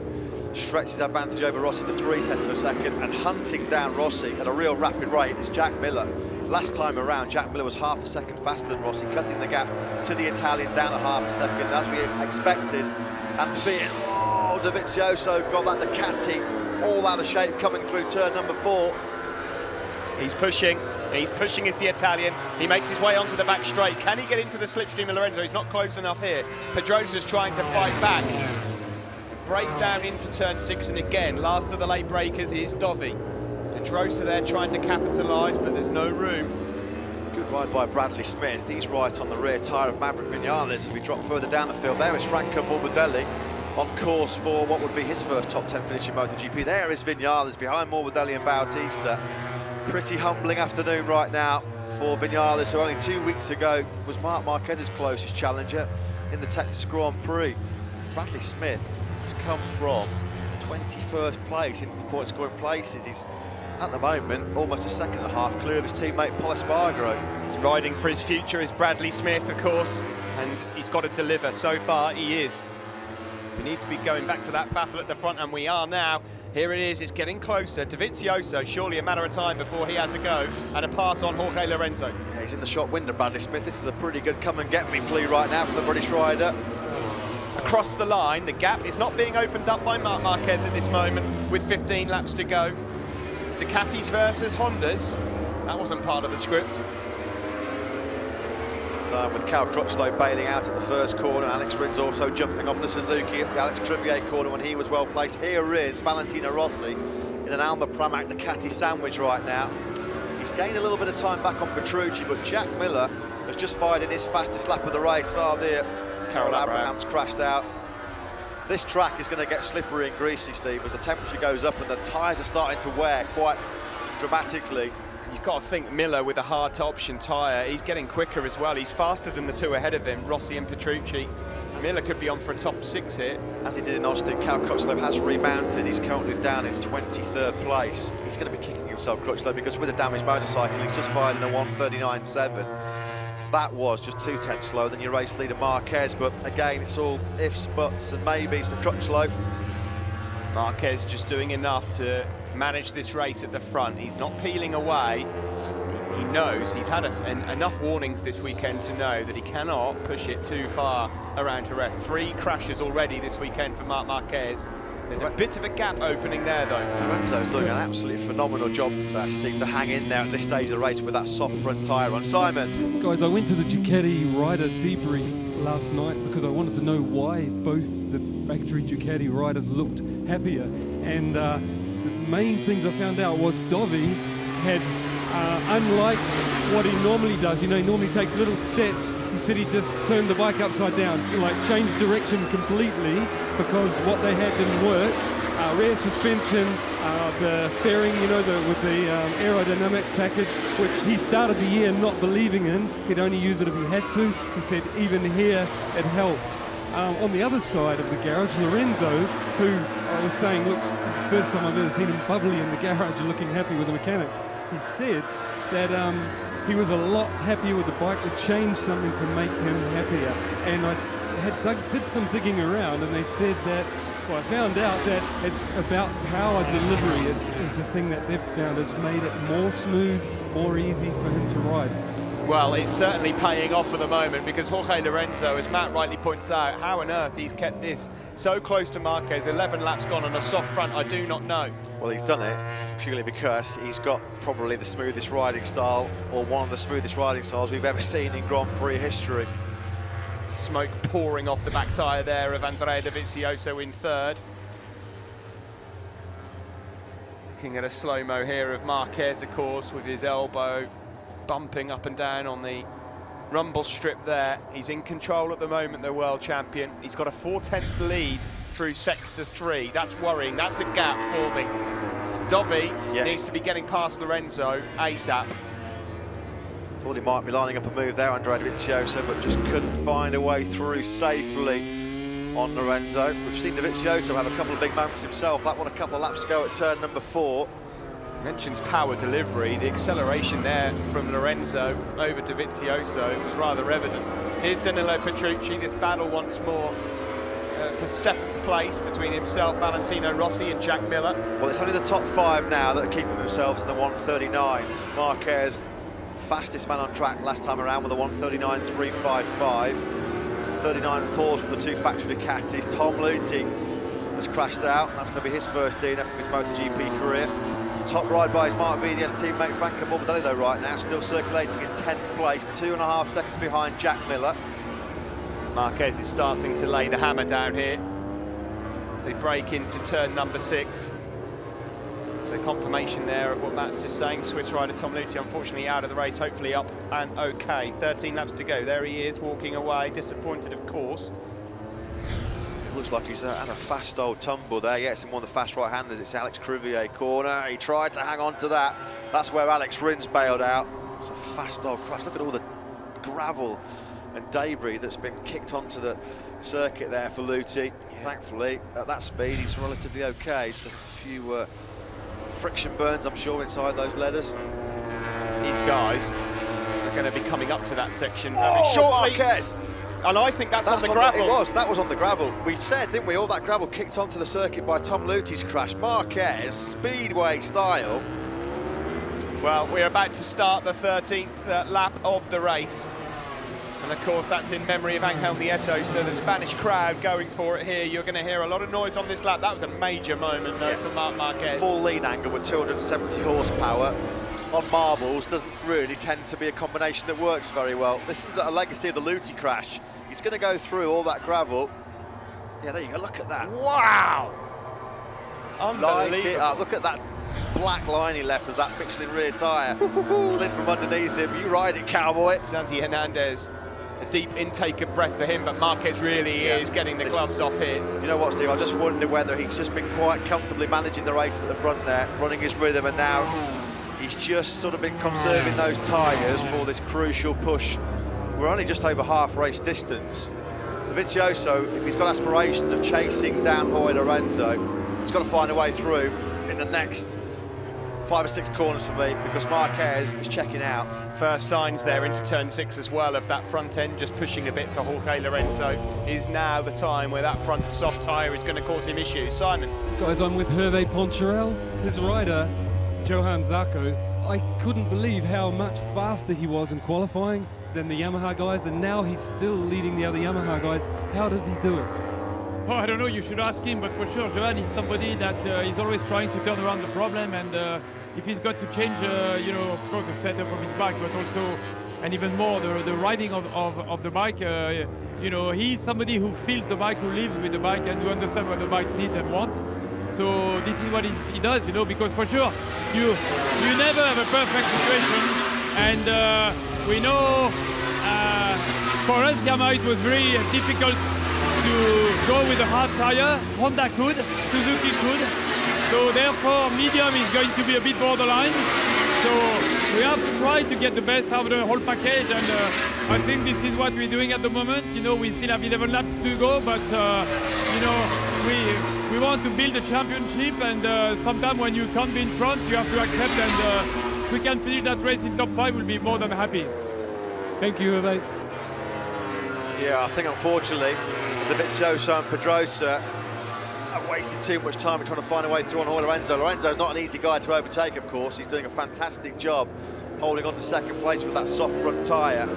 stretches advantage over Rossi to 0.3 of a second, and hunting down Rossi at a real rapid rate is Jack Miller. Last time around, Jack Miller was half a second faster than Rossi, cutting the gap to the Italian down a half a second, as we expected and feared. Oh, Dovizioso got that Ducati all out of shape coming through turn number 4. He's pushing as the Italian. He makes his way onto the back straight. Can he get into the slipstream of Lorenzo? He's not close enough here. Pedrosa's trying to fight back. Break down into turn 6, and again, last of the late breakers is Dovi. Pedrosa there trying to capitalise, but there's no room. Good ride by Bradley Smith. He's right on the rear tyre of Maverick Vinales as we drop further down the field. There is Franco Morbidelli on course for what would be his first top 10 finish in MotoGP. There is Vinales behind Morbidelli and Bautista. Pretty humbling afternoon right now for Vinales, who only 2 weeks ago was Marc Marquez's closest challenger in the Texas Grand Prix. Bradley Smith has come from 21st place into the point scoring places. He's at the moment almost a second and a half clear of his teammate Paul Espargaro. He's riding for his future is Bradley Smith, of course, and he's got to deliver. So far he is. We need to be going back to that battle at the front, and we are now. Here it is, it's getting closer. Dovizioso, surely a matter of time before he has a go, and a pass on Jorge Lorenzo. Yeah, he's in the shop window, Bradley Smith. This is a pretty good come-and-get-me plea right now from the British rider. Across the line, the gap is not being opened up by Marc Marquez at this moment, with 15 laps to go. Ducatis versus Hondas. That wasn't part of the script. With Cal Crutchlow bailing out at the first corner, Alex Rins also jumping off the Suzuki at the Alex Crivier corner when he was well placed. Here is Valentino Rossi in an Alma Pramac Ducati sandwich right now. He's gained a little bit of time back on Petrucci, but Jack Miller has just fired in his fastest lap of the race. Oh dear, Carol Abraham's crashed out. This track is going to get slippery and greasy, Steve, as the temperature goes up and the tyres are starting to wear quite dramatically. You've got to think Miller with a hard-to-option tyre, he's getting quicker as well. He's faster than the two ahead of him, Rossi and Petrucci. Miller could be on for a top 6 here. As he did in Austin, Cal Crutchlow has remounted. He's currently down in 23rd place. He's going to be kicking himself, Crutchlow, because with a damaged motorcycle, he's just fired in a 1:39.7. That was just 2/10 slower than your race leader Marquez, but again, it's all ifs, buts and maybes for Crutchlow. Marquez just doing enough to manage this race at the front. He's not peeling away. He knows, he's had enough warnings this weekend to know that he cannot push it too far around Jerez. 3 crashes already this weekend for Marc Marquez. There's a bit of a gap opening there, though. Lorenzo's doing an absolutely phenomenal job there, Steve, to hang in there at this stage of the race with that soft front tyre on. Simon. Guys, I went to the Ducati rider debrief last night because I wanted to know why both the factory Ducati riders looked happier. And the main things I found out was Dovi had, unlike what he normally does, you know, he normally takes little steps. He said he just turned the bike upside down, like changed direction completely because what they had didn't work. Rear suspension, the fairing, you know, with the aerodynamic package, which he started the year not believing in. He'd only use it if he had to. He said even here it helped. On the other side of the garage, Lorenzo, who I was saying looks, first time I've ever seen him bubbly in the garage and looking happy with the mechanics. He said that he was a lot happier with the bike, to change something to make him happier. And I did some digging around, and they said that, well, I found out that it's about power delivery is the thing that they've found. It's made it more smooth, more easy for him to ride. Well, it's certainly paying off at the moment because Jorge Lorenzo, as Matt rightly points out, how on earth he's kept this so close to Marquez. 11 laps gone on a soft front, I do not know. Well, he's done it purely because he's got probably the smoothest riding style, or one of the smoothest riding styles we've ever seen in Grand Prix history. Smoke pouring off the back tyre there of Andrea Dovizioso in 3rd. Looking at a slow-mo here of Marquez, of course, with his elbow bumping up and down on the rumble strip there. He's in control at the moment, the world champion. He's got a 4/10 lead through sector 3. That's worrying. That's a gap for me. Dovi needs to be getting past Lorenzo ASAP. Thought he might be lining up a move there, Andrea Dovizioso, but just couldn't find a way through safely on Lorenzo. We've seen Dovizioso have a couple of big moments himself. That one a couple of laps ago at turn number 4. Mentions power delivery, the acceleration there from Lorenzo over Dovizioso was rather evident. Here's Danilo Petrucci, this battle once more for 7th place between himself, Valentino Rossi and Jack Miller. Well, it's only the top 5 now that are keeping themselves in the 1:39s. Marquez, fastest man on track last time around with a 1:39.355. 39.4s from the 2 factory Ducatis. Tom Lüthi has crashed out. That's going to be his first DNF from his MotoGP career. Top ride by his Mark VDS teammate Franco Morbidelli though right now, still circulating in 10th place, 2.5 seconds behind Jack Miller. Marquez is starting to lay the hammer down here as they break into turn number 6. So confirmation there of what Matt's just saying. Swiss rider Tom Lüthi unfortunately out of the race, hopefully up and okay. 13 laps to go, there he is walking away, disappointed of course. Looks like he's had a fast old tumble there. Yes, in one of the fast right-handers, it's Alex Crivier corner. He tried to hang on to that. That's where Alex Rins bailed out. It's a fast old crash. Look at all the gravel and debris that's been kicked onto the circuit there for Lüthi. Thankfully, at that speed, he's relatively okay. Just a few friction burns, I'm sure, inside those leathers. These guys are going to be coming up to that section very shortly. Marquez. And I think that's on the gravel. That was on the gravel. We said, didn't we, all that gravel kicked onto the circuit by Tom Lüthi's crash. Marquez, speedway style. Well, we're about to start the 13th lap of the race. And of course, that's in memory of Angel Nieto, so the Spanish crowd going for it here. You're going to hear a lot of noise on this lap. That was a major moment, though, for Marc Marquez. Full lead angle with 270 horsepower. on marbles doesn't really tend to be a combination that works very well. This is a legacy of the Lüthi crash. He's going to go through all that gravel. Yeah, there you go, look at that. Wow! Light it up, look at that black line he left as that Michelin rear tyre slid from underneath him. You ride it, cowboy. Santi Hernandez, a deep intake of breath for him, but Marquez really is getting the gloves off here. You know what, Steve, I just wonder whether he's just been quite comfortably managing the race at the front there, running his rhythm, and now he's just sort of been conserving those tyres for this crucial push. We're only just over half race distance. Dovizioso, if he's got aspirations of chasing down Lorenzo, he's got to find a way through in the next 5 or 6 corners for me, because Marquez is checking out. First signs there into turn 6 as well of that front end just pushing a bit for Jorge Lorenzo. Is now the time where that front soft tyre is going to cause him issues. Simon. Guys, I'm with Hervé Poncherel, his rider, Johan Zarco. I couldn't believe how much faster he was in qualifying than the Yamaha guys, and now he's still leading the other Yamaha guys. How does he do it? Oh, I don't know, you should ask him, but for sure, Johan is somebody that is always trying to turn around the problem, and if he's got to change, you know, of course, the setup of his bike, but also, and even more, the riding of the bike, you know, he's somebody who feels the bike, who lives with the bike, and who understands what the bike needs and wants. So this is what he does, you know, because for sure, you never have a perfect situation, and we know, for us, Yamaha, it was very difficult to go with a hard tyre. Honda could, Suzuki could. So therefore, medium is going to be a bit borderline. So we have to try to get the best out of the whole package, and I think this is what we're doing at the moment. You know, we still have 11 laps to go, but you know, we want to build a championship, and sometimes when you can't be in front, you have to accept, and if we can finish that race in top 5, we'll be more than happy. Thank you, Hervé. Yeah, I think unfortunately, Dovizioso and Pedrosa have wasted too much time in trying to find a way through on Lorenzo. Lorenzo's not an easy guy to overtake, of course. He's doing a fantastic job holding on to second place with that soft front tyre.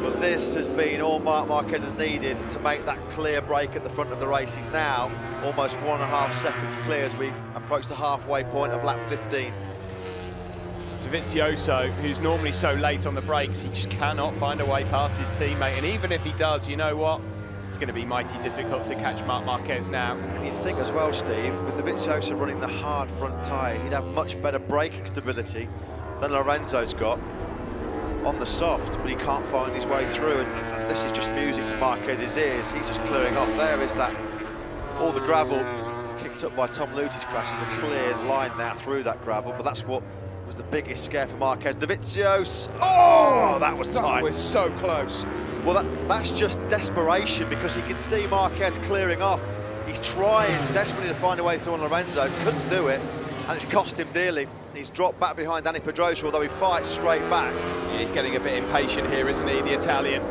But this has been all Marc Marquez has needed to make that clear break at the front of the race. He's now almost 1.5 seconds clear as we approach the halfway point of lap 15. Dovizioso, who's normally so late on the brakes, he just cannot find a way past his teammate, and even if he does, you know what? It's going to be mighty difficult to catch Marc Marquez now. And you'd think as well, Steve, with Dovizioso running the hard front tyre, he'd have much better braking stability than Lorenzo's got on the soft, but he can't find his way through, and this is just music to Marquez's ears. He's just clearing off. There is that, all the gravel kicked up by Tom Lüthi's crash is a clear line now through that gravel, but that's what was the biggest scare for Marquez. Dovizioso, oh, that was tight. That was so close. Well, that's just desperation, because he can see Marquez clearing off. He's trying desperately to find a way through on Lorenzo, couldn't do it, and it's cost him dearly. He's dropped back behind Dani Pedrosa, although he fights straight back. Yeah, he's getting a bit impatient here, isn't he, the Italian?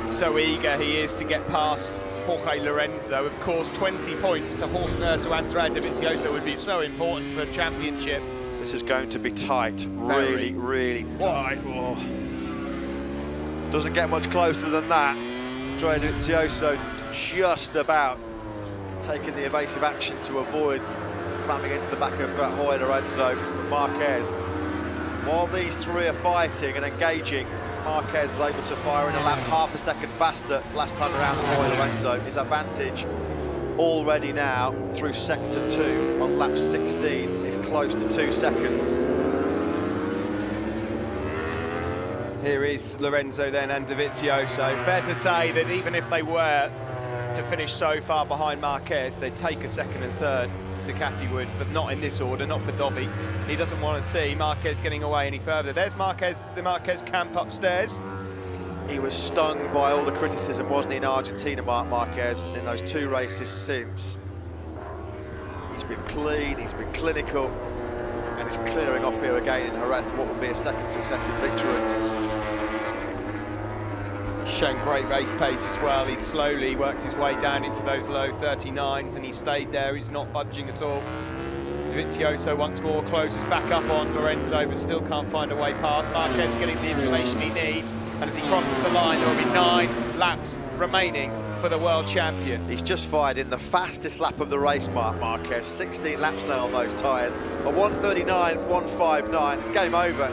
So eager he is to get past Jorge Lorenzo. Of course, 20 points to Andrea Dovizioso would be so important for a championship. This is going to be tight, really tight. Oh. Doesn't get much closer than that. Andrea Dovizioso just about taking the evasive action to avoid ramming into the back of Jorge Lorenzo. Marquez, while these three are fighting and engaging, Marquez was able to fire in a lap half a second faster last time around than Jorge Lorenzo. His advantage already now through sector 2 on lap 16 is close to 2 seconds. Here is Lorenzo then and Dovizioso. Fair to say that even if they were to finish so far behind Marquez, they'd take a second and third. Ducati would, but not in this order, not for Dovi. He doesn't want to see Marquez getting away any further. There's Marquez, the Marquez camp upstairs. He was stung by all the criticism, wasn't he, in Argentina, Marc Marquez, and in those 2 races since. He's been clean, he's been clinical, and he's clearing off here again in Jerez, what would be a second successive victory. Shown great race pace as well. He's slowly worked his way down into those low 39s, and he stayed there. He's not budging at all. Dovizioso once more closes back up on Lorenzo, but still can't find a way past. Marquez getting the information he needs, and as he crosses the line, there will be 9 laps remaining for the world champion. He's just fired in the fastest lap of the race, Marquez. 16 laps now on those tyres. A 1:39.159. It's game over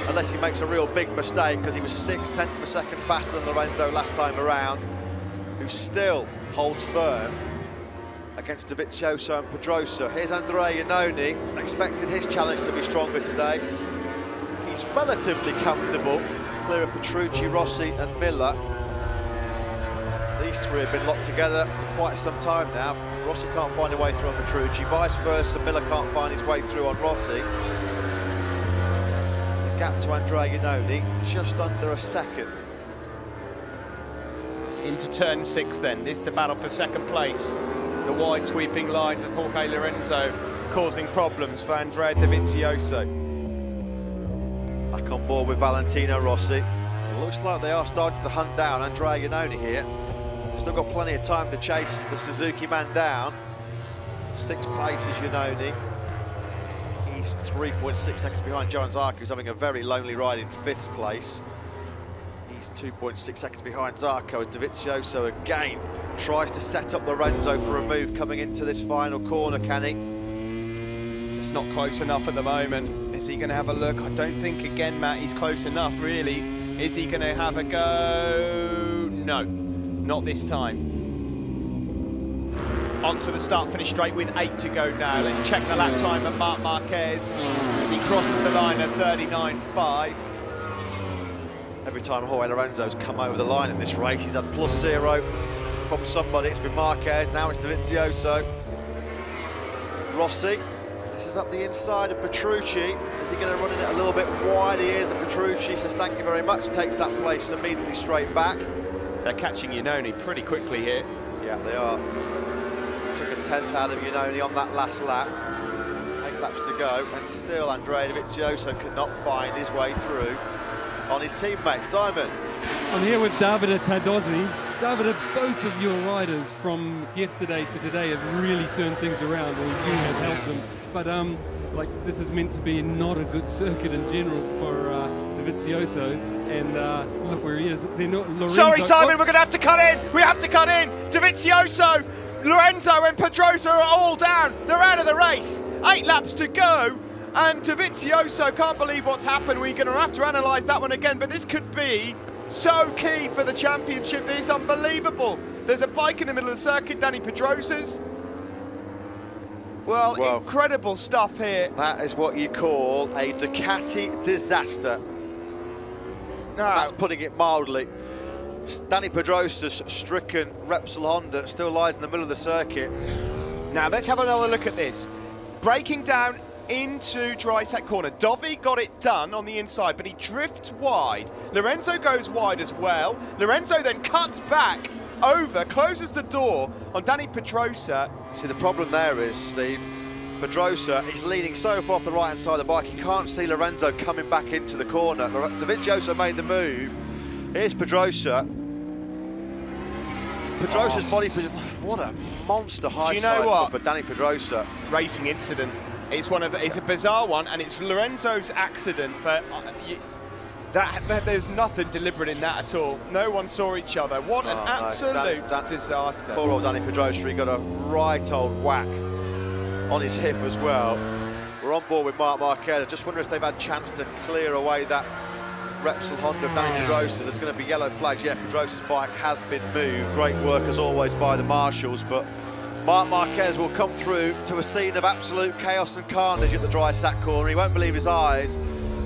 unless he makes a real big mistake, because he was 0.6 of a second faster than Lorenzo last time around, who still holds firm against Dovizioso and Pedrosa. Here's Andrea Iannone, expected his challenge to be stronger today. He's relatively comfortable, clear of Petrucci, Rossi and Miller. These three have been locked together for quite some time now. Rossi can't find a way through on Petrucci, vice versa, Miller can't find his way through on Rossi. The gap to Andrea Iannone, just under a second. Into turn 6 then, this is the battle for second place. The wide sweeping lines of Jorge Lorenzo causing problems for Andrea Dovizioso. Back on board with Valentino Rossi. It looks like they are starting to hunt down Andrea Iannone here. Still got plenty of time to chase the Suzuki man down. 6th place is Iannone. He's 3.6 seconds behind Johan Zarco, who's having a very lonely ride in 5th place. He's 2.6 seconds behind Zarco as Dovizioso again tries to set up Lorenzo for a move coming into this final corner, can he? Just not close enough at the moment. Is he going to have a look? I don't think, again, Matt, he's close enough, really. Is he going to have a go? No, not this time. On to the start-finish straight with 8 to go now. Let's check the lap time of Marc Marquez as he crosses the line at 39.5. Every time Jorge Lorenzo's come over the line in this race, he's had +0 from somebody. It's been Marquez, now it's Dovizioso. Rossi, this is up the inside of Petrucci. Is he going to run it a little bit wide? He is, and Petrucci says thank you very much, takes that place immediately straight back. They're catching Iannone pretty quickly here. Yeah, they are. Took a 10th out of Iannone on that last lap. 8 laps to go, and still Andrea Dovizioso cannot find his way through on his teammate, Simon. I'm here with Davide Tadozzi. Davide, both of your riders from yesterday to today have really turned things around, or you have helped them. But like, this is meant to be not a good circuit in general for Dovizioso, and look where he is. They're not. Lorenzo, sorry, Simon, we're going to have to cut in. We have to cut in. Dovizioso, Lorenzo and Pedrosa are all down. They're out of the race. 8 laps to go. And Dovizioso can't believe what's happened. We're going to have to analyse that one again, but this could be so key for the championship. It is unbelievable. There's a bike in the middle of the circuit, Danny Pedrosa's. Well, incredible stuff here. That is what you call a Ducati disaster. No. That's putting it mildly. Danny Pedrosa's stricken Repsol Honda still lies in the middle of the circuit. Now, let's have another look at this. Breaking down into dry set corner. Dovi got it done on the inside, but he drifts wide. Lorenzo goes wide as well. Lorenzo then cuts back over, closes the door on Danny Pedrosa. See, the problem there is, Steve, Pedrosa is leaning so far off the right-hand side of the bike, he can't see Lorenzo coming back into the corner. Dovizioso made the move. Here's Pedrosa. Pedrosa's body position. What a monster high side for Danny Pedrosa. Racing incident. It's it's a bizarre one, and it's Lorenzo's accident, but there's nothing deliberate in that at all. No one saw each other. What an absolute disaster. Poor old Danny Pedrosa, he got a right old whack on his hip as well. We're on board with Marc Marquez. I just wonder if they've had a chance to clear away that Repsol Honda of Danny Pedrosa. There's going to be yellow flags. Yeah, Pedrosa's bike has been moved. Great work as always by the marshals, but Marc Marquez will come through to a scene of absolute chaos and carnage at the dry sack corner. He won't believe his eyes.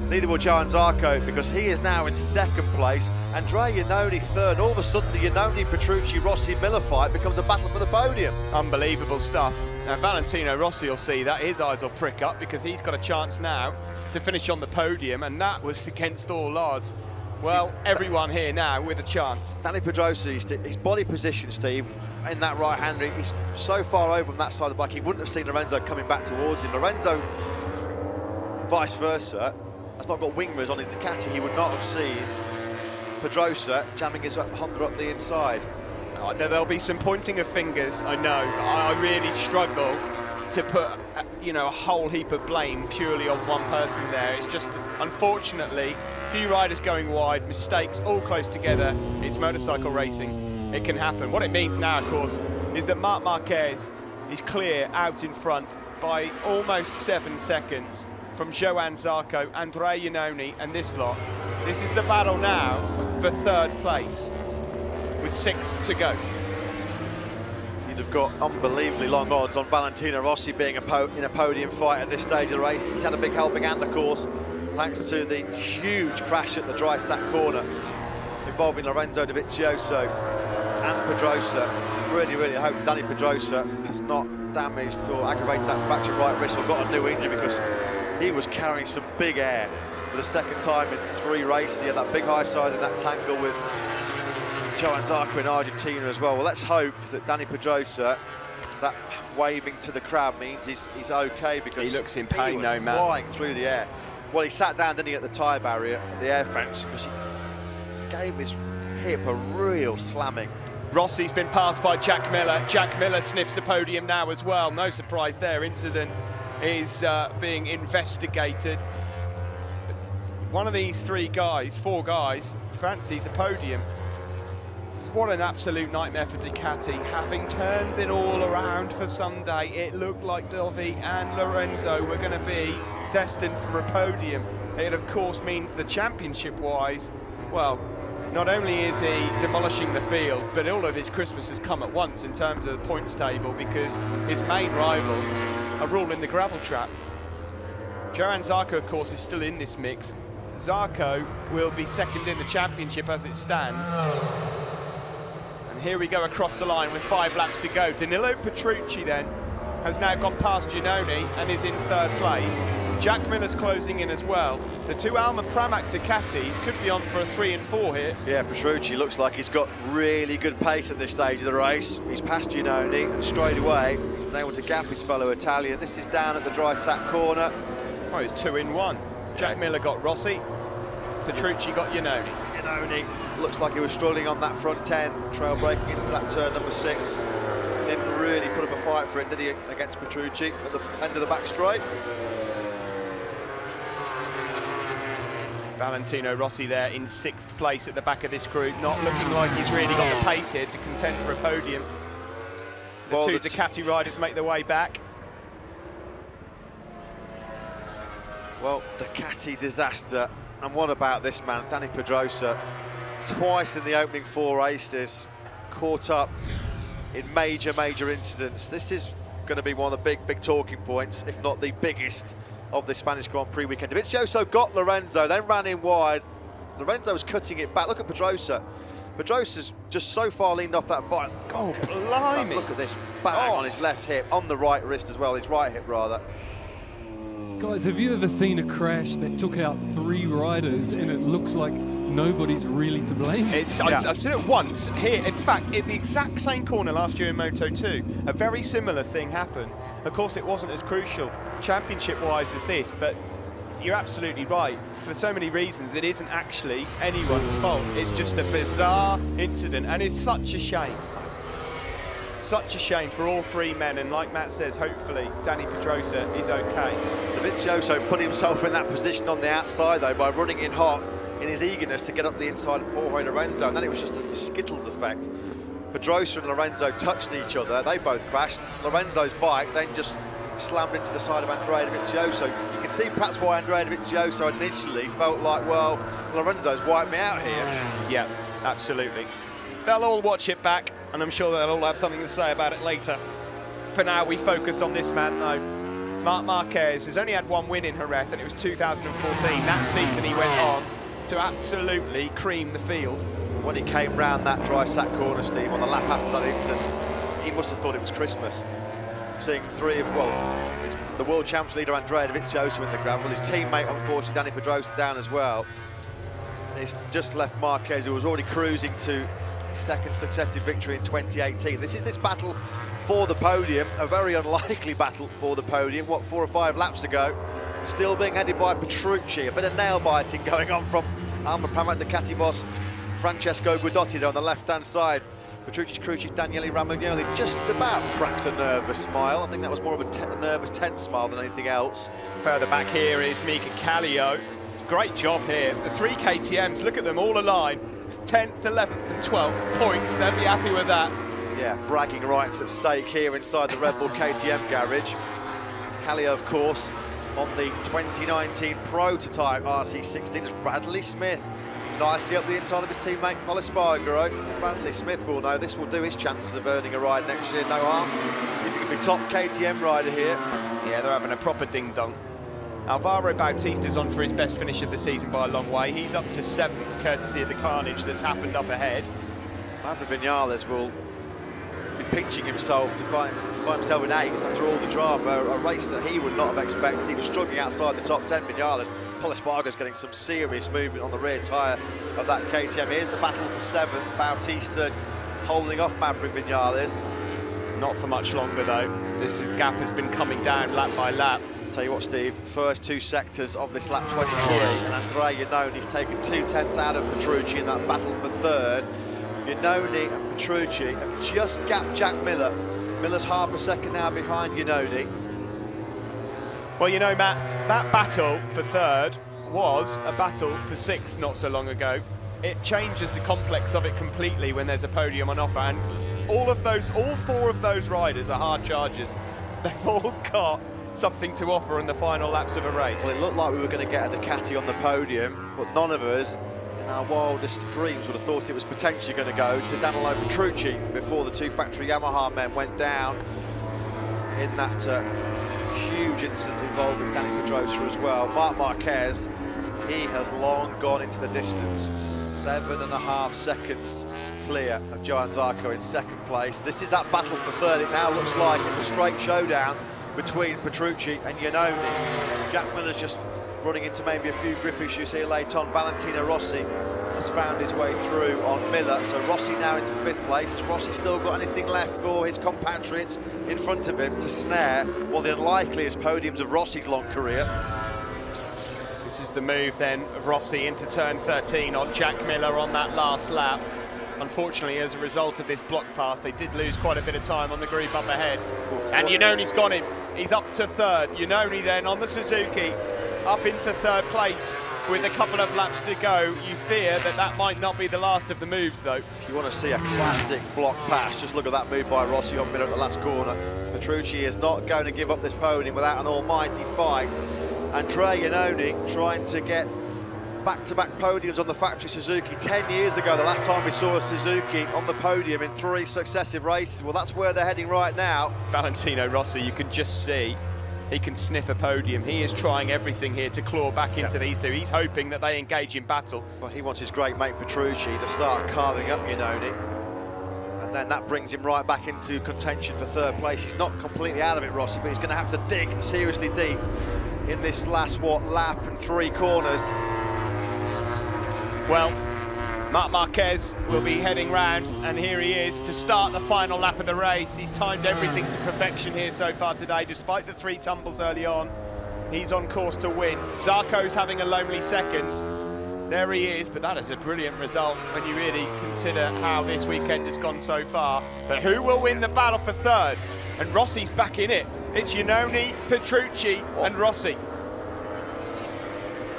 Neither will Johan Zarco, because he is now in 2nd place. Andrea Iannone 3rd. All of a sudden, the Iannone, Petrucci, Rossi, Miller fight becomes a battle for the podium. Unbelievable stuff. Now, Valentino Rossi will see that. His eyes will prick up, because he's got a chance now to finish on the podium, and that was against all odds. Well, everyone here now with a chance. Danny Pedrosa, his body position, Steve, in that right-hander, he's so far over on that side of the bike, he wouldn't have seen Lorenzo coming back towards him. Lorenzo, vice versa, has not got wing mirrors on his Ducati. He would not have seen Pedrosa jamming his Honda up the inside. There'll be some pointing of fingers, I know. I really struggle to put a whole heap of blame purely on one person there. It's just, unfortunately, few riders going wide, mistakes all close together. It's motorcycle racing. it can happen. What it means now, of course, is that Marc Marquez is clear out in front by almost 7 seconds from Johann Zarco, Andrea Iannone and this lot. This is the battle now for 3rd place with 6 to go. You'd have got unbelievably long odds on Valentino Rossi being in a podium fight at this stage of the race. He's had a big helping hand, of course, thanks to the huge crash at the dry sack corner involving Lorenzo Dovizioso and Pedrosa. Really hope Danny Pedrosa has not damaged or aggravated that fractured right wrist or got a new injury, because he was carrying some big air for the 2nd time in 3 races. He had that big high side in that tangle with Johann Zarco in Argentina as well. Well, let's hope that Danny Pedrosa, that waving to the crowd means he's okay, because he looks in pain, he was flying through the air. Well, he sat down, didn't he, at the tyre barrier, the air fence, because he gave his hip a real slamming. Rossi's been passed by Jack Miller. Jack Miller sniffs the podium now as well. No surprise there. Incident is being investigated. One of these 4 guys, fancies a podium. What an absolute nightmare for Ducati. Having turned it all around for Sunday, it looked like Dovi and Lorenzo were going to be destined for a podium. It, of course, means the championship-wise, well, not only is he demolishing the field, but all of his Christmas has come at once in terms of the points table, because his main rivals are all in the gravel trap. Johann Zarco, of course, is still in this mix. Zarco will be 2nd in the championship as it stands. And here we go across the line with 5 laps to go. Danilo Petrucci then has now gone past Iannone and is in 3rd place. Jack Miller's closing in as well. The 2 Alma Pramac Ducatis could be on for a 3 and 4 here. Yeah, Petrucci looks like he's got really good pace at this stage of the race. He's passed Iannone and straight away been able to gap his fellow Italian. This is down at the dry sack corner. Oh, it's 2 in 1. Jack Miller got Rossi, Petrucci got Iannone. Iannone looks like he was struggling on that front 10, trail braking into that turn number 6. Didn't really put up a fight for it, did he, against Petrucci at the end of the back straight? Valentino Rossi there in 6th place at the back of this group, not looking like he's really got the pace here to contend for a podium. The 2 Ducati riders make their way back. Well, Ducati disaster. And what about this man, Danny Pedrosa? Twice in the opening 4 races, caught up in major incidents. This is going to be one of the big talking points, if not the biggest, of the Spanish Grand Prix weekend. Dovizioso got Lorenzo, then ran in wide. Lorenzo was cutting it back. Look at Pedrosa. Pedrosa's just so far leaned off that bike. Oh, blimey. Look at this, bang on his left hip, on the right wrist as well, his right hip rather. Guys, have you ever seen a crash that took out 3 riders and it looks like nobody's really to blame? I've seen it once here. In fact, in the exact same corner last year in Moto2, a very similar thing happened. Of course, it wasn't as crucial championship-wise as this, but you're absolutely right. For so many reasons, it isn't actually anyone's fault. It's just a bizarre incident, and it's such a shame. Such a shame for all 3 men, and like Matt says, hopefully Danny Pedrosa is okay. Dovizioso put himself in that position on the outside though by running in hot in his eagerness to get up the inside of Jorge Lorenzo, and then it was just the Skittles effect. Pedrosa and Lorenzo touched each other, they both crashed. Lorenzo's bike then just slammed into the side of Andrea Dovizioso. You can see perhaps why Andrea Dovizioso initially felt like, well, Lorenzo's wiped me out here. Yeah, absolutely. They'll all watch it back, and I'm sure they'll all have something to say about it later. For now, we focus on this man, though. Marc Marquez has only had 1 win in Jerez, and it was 2014. That season, he went on to absolutely cream the field. When he came round that dry sack corner, Steve, on the lap after that incident, he must have thought it was Christmas. Seeing 3 of, well, the world champs leader Andrea Dovizioso in the gravel, his teammate, unfortunately, Danny Pedrosa down as well. He's just left Marquez, who was already cruising to 2nd successive victory in 2018. This is this battle for the podium, a very unlikely battle for the podium. What, 4 or 5 laps ago, still being headed by Petrucci. A bit of nail biting going on from Alma Pramac Ducati boss Francesco Guidotti there on the left-hand side. Petrucci's crew chief Daniele Romagnoli just about cracks a nervous smile. I think that was more of a nervous, tense smile than anything else. Further back here is Mika Kallio. great job here. The 3 KTMs, look at them all aligned. 10th, 11th and 12th points. They'll be happy with that. Yeah, bragging rights at stake here inside the Red Bull KTM garage. Calio, of course, on the 2019 prototype RC16 is Bradley Smith. Nicely up the inside of his teammate Pol Espargaro. Bradley Smith will know this will do his chances of earning a ride next year no harm. If he can be top KTM rider here. Yeah, they're having a proper ding-dong. Alvaro Bautista's on for his best finish of the season by a long way. He's up to 7th, courtesy of the carnage that's happened up ahead. Maverick Vinales will be pinching himself to find himself in 8th after all the drama, a race that he would not have expected. He was struggling outside the top 10, Vinales. Pol Espargaro's getting some serious movement on the rear tyre of that KTM. Here's the battle for 7th, Bautista holding off Maverick Vinales. Not for much longer though. This gap has been coming down lap by lap. Tell you what, Steve, first 2 sectors of this lap 23, and Andrea Iannoni's taken 2 tenths out of Petrucci in that battle for 3rd. Iannoni and Petrucci have just gapped Jack Miller. Miller's half a second now behind Iannoni. Well, you know, Matt, that battle for 3rd was a battle for 6th not so long ago. It changes the complex of it completely when there's a podium on offer, and all 4 of those riders are hard chargers. They've all got something to offer in the final laps of a race. Well, it looked like we were going to get a Ducati on the podium, but none of us in our wildest dreams would have thought it was potentially going to go to Danilo Petrucci before the 2 factory Yamaha men went down in that huge incident involving Danny Pedrosa as well. Marc Marquez, he has long gone into the distance, 7.5 seconds clear of Johann Zarco in 2nd place. This is that battle for 3rd. It now looks like it's a straight showdown between Petrucci and Iannoni. Jack Miller's just running into maybe a few grip issues here late on. Valentino Rossi has found his way through on Miller. So Rossi now into 5th place. Has Rossi still got anything left for his compatriots in front of him to snare one of the unlikeliest podiums of Rossi's long career? This is the move then of Rossi into turn 13 on Jack Miller on that last lap. Unfortunately, as a result of this block pass, they did lose quite a bit of time on the group up ahead. And Iannoni's got him. He's up to 3rd. Iannoni then on the Suzuki, up into 3rd place with a couple of laps to go. You fear that that might not be the last of the moves, though. If you want to see a classic block pass, just look at that move by Rossi on Miller at the last corner. Petrucci is not going to give up this podium without an almighty fight. Andrea Iannoni trying to get back-to-back podiums on the factory Suzuki. 10 years ago, the last time we saw a Suzuki on the podium in 3 successive races. Well, that's where they're heading right now. Valentino Rossi, you can just see he can sniff a podium. He is trying everything here to claw back into these 2. He's hoping that they engage in battle. Well, he wants his great mate Petrucci to start carving up Iannoni. And then that brings him right back into contention for 3rd place. He's not completely out of it, Rossi, but he's going to have to dig seriously deep in this last, lap and 3 corners. Well, Marc Marquez will be heading round, and here he is to start the final lap of the race. He's timed everything to perfection here so far today, despite the 3 tumbles early on. He's on course to win. Zarco's having a lonely 2nd. There he is, but that is a brilliant result when you really consider how this weekend has gone so far. But who will win the battle for 3rd? And Rossi's back in it. It's Iannoni, Petrucci and Rossi.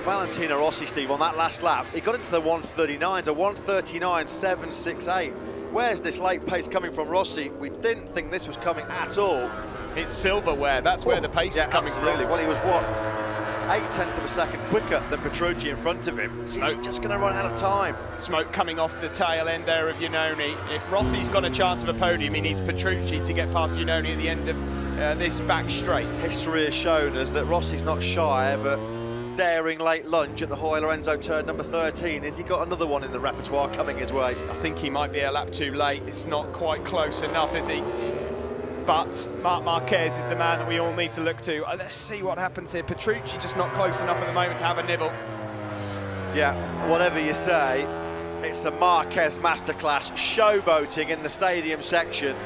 Valentino Rossi, Steve, on that last lap, he got into the 139s, a 139.768. Where's this late pace coming from, Rossi? We didn't think this was coming at all. It's silverware, that's where the pace is coming absolutely. from. Well, he was, what, 0.8 of a second quicker than Petrucci in front of him. Is he just going to run out of time? Smoke coming off the tail end there of Iannoni. If Rossi's got a chance of a podium, he needs Petrucci to get past Iannoni at the end of this back straight. History has shown us that Rossi's not shy of a daring late lunge at the Hoy Lorenzo turn number 13. Has he got another one in the repertoire coming his way? I think he might be a lap too late. It's not quite close enough, is he? But Marc Marquez is the man that we all need to look to. Let's see what happens here. Petrucci just not close enough at the moment to have a nibble. Yeah, whatever you say, it's a Marquez masterclass, showboating in the stadium section.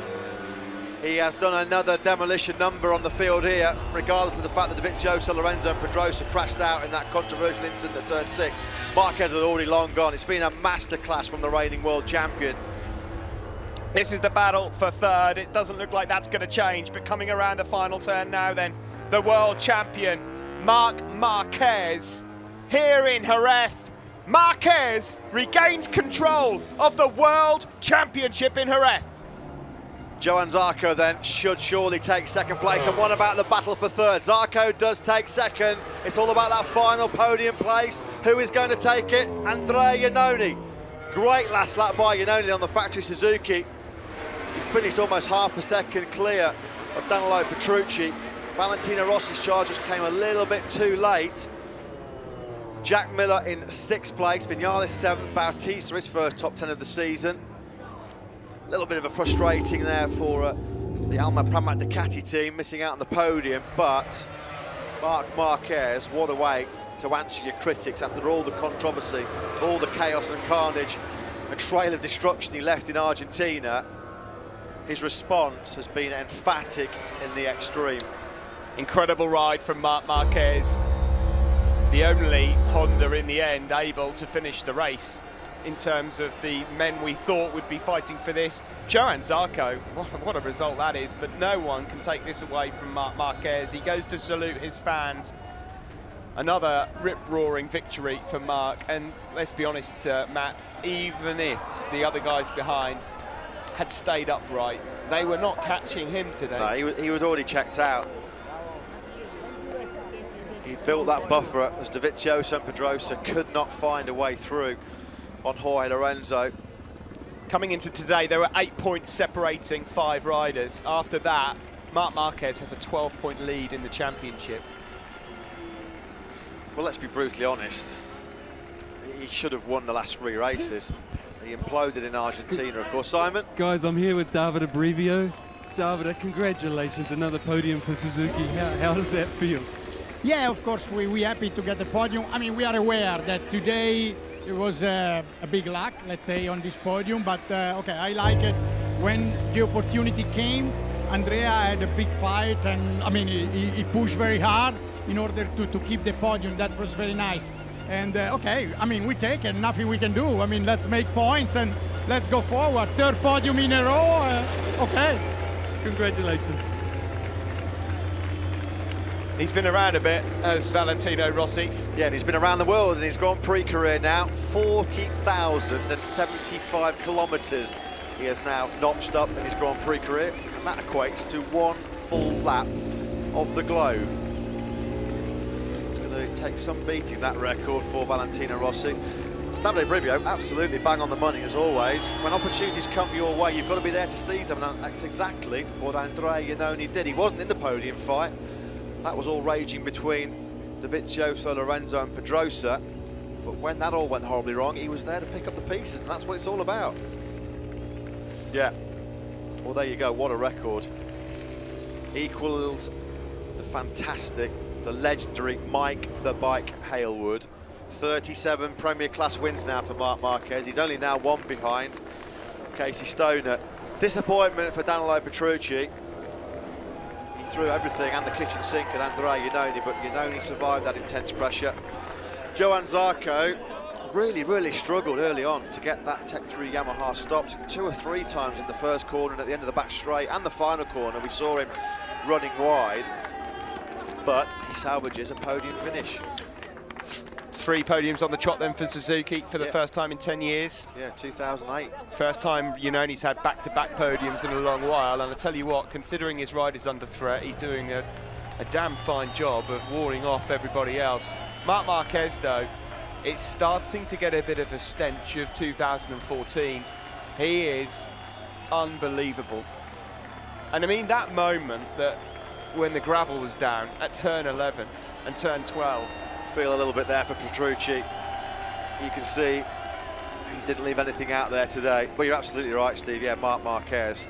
He has done another demolition number on the field here, regardless of the fact that Dovizioso, Lorenzo and Pedrosa crashed out in that controversial incident at turn 6. Marquez had already long gone. It's been a masterclass from the reigning world champion. This is the battle for 3rd. It doesn't look like that's going to change, but coming around the final turn now then, the world champion, Marc Marquez, here in Jerez. Marquez regains control of the World Championship in Jerez. Johann Zarco then should surely take second place. And what about the battle for third? Zarco does take second. It's all about that final podium place. Who is going to take it? Andrea Iannone. Great last lap by Iannone on the factory Suzuki. He finished almost half a second clear of Danilo Petrucci. Valentino Rossi's charges came a little bit too late. Jack Miller in 6th place, Vinales 7th, Bautista his first top 10 of the season. A little bit of a frustrating there for the Alma Pramac Ducati team, missing out on the podium, but Marc Marquez, what a way to answer your critics after all the controversy, all the chaos and carnage and trail of destruction he left in Argentina. His response has been emphatic in the extreme. Incredible ride from Marc Marquez. The only Honda in the end able to finish the race in terms of the men we thought would be fighting for this. Johann Zarco, what a result that is, but no one can take this away from Marc Marquez. He goes to salute his fans. Another rip-roaring victory for Marc, and let's be honest, Matt, even if the other guys behind had stayed upright, they were not catching him today. No, he was already checked out. He built that buffer as Dovizioso and Pedrosa could not find a way through on Jorge Lorenzo. Coming into today, there were 8 points separating 5 riders. After that, Marc Marquez has a 12-point lead in the championship. Well, let's be brutally honest. He should have won the last 3 races. He imploded in Argentina, of course. Simon? Guys, I'm here with David Abrevio. David, congratulations, another podium for Suzuki. How does that feel? Yeah, of course, we're happy to get the podium. I mean, we are aware that today it was a big luck, let's say, on this podium, but okay, I like it. When the opportunity came, Andrea had a big fight, and I mean, he pushed very hard in order to keep the podium. That was very nice. And okay, I mean, we take it, nothing we can do. I mean, let's make points and let's go forward. 3rd podium in a row, okay. Congratulations. He's been around a bit as Valentino Rossi. Yeah, and he's been around the world in his Grand Prix career now. 40,075 kilometres he has now notched up in his Grand Prix career, and that equates to 1 full lap of the globe. It's going to take some beating, that record for Valentino Rossi. Davide Brivio, absolutely bang on the money as always. When opportunities come your way, you've got to be there to seize them, and that's exactly what Andrea Iannone did. He wasn't in the podium fight. That was all raging between Dovizioso, Lorenzo and Pedrosa. But when that all went horribly wrong, he was there to pick up the pieces, and that's what it's all about. Yeah, well, there you go, what a record. Equals the fantastic, the legendary Mike the Bike Halewood. 37 Premier Class wins now for Marc Marquez. He's only now 1 behind Casey Stoner. Disappointment for Danilo Petrucci. He threw everything and the kitchen sink at Andrea Iannone, but Iannone survived that intense pressure. Johann Zarco really struggled early on to get that Tech 3 Yamaha stopped 2 or 3 times in the first corner and at the end of the back straight and the final corner. We saw him running wide, but he salvages a podium finish. 3 podiums on the trot then for Suzuki for the first time in 10 years. Yeah, 2008. First time Iannone's had back-to-back podiums in a long while, and I tell you what, considering his ride is under threat, he's doing a damn fine job of warding off everybody else. Marc Marquez, though, it's starting to get a bit of a stench of 2014. He is unbelievable. And I mean, that moment that when the gravel was down at turn 11 and turn 12, feel a little bit there for Petrucci. You can see he didn't leave anything out there today. But you're absolutely right, Steve. Yeah, Marc Marquez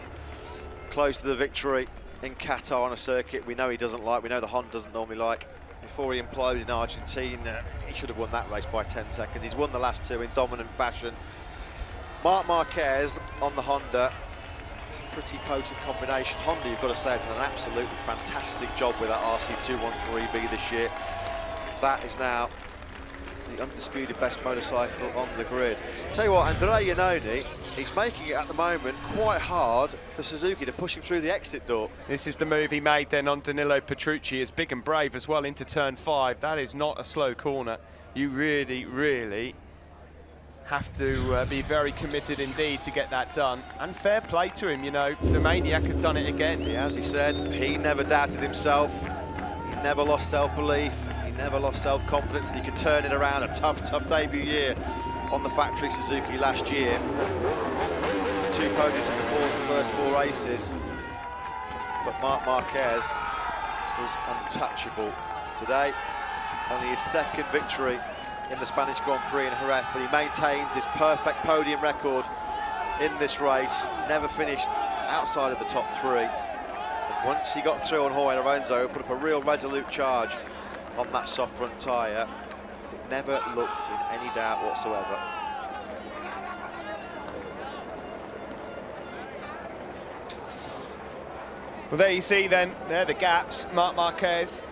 close to the victory in Qatar on a circuit we know he doesn't like, we know the Honda doesn't normally like. Before he imploded in Argentina, he should have won that race by 10 seconds. He's won the last 2 in dominant fashion. Marc Marquez on the Honda. It's a pretty potent combination. Honda, you've got to say, have done an absolutely fantastic job with that RC213B this year. That is now the undisputed best motorcycle on the grid. Tell you what, Andrea Iannone, he's making it at the moment quite hard for Suzuki to push him through the exit door. This is the move he made then on Danilo Petrucci. It's big and brave as well into turn 5. That is not a slow corner. You really, really have to be very committed indeed to get that done. And fair play to him, you know, the Maniac has done it again. Yeah, as he said, he never doubted himself. He never lost self-belief. He never lost self-confidence that he could turn it around. A tough, tough debut year on the factory Suzuki last year. 2 podiums in the first 4 races. But Marc Marquez was untouchable today. Only his 2nd victory in the Spanish Grand Prix in Jerez, but he maintains his perfect podium record in this race. Never finished outside of the top 3. And once he got through on Jorge Lorenzo, put up a real resolute charge on that soft front tyre. It never looked in any doubt whatsoever. Well, there you see then, there are the gaps. Marc Marquez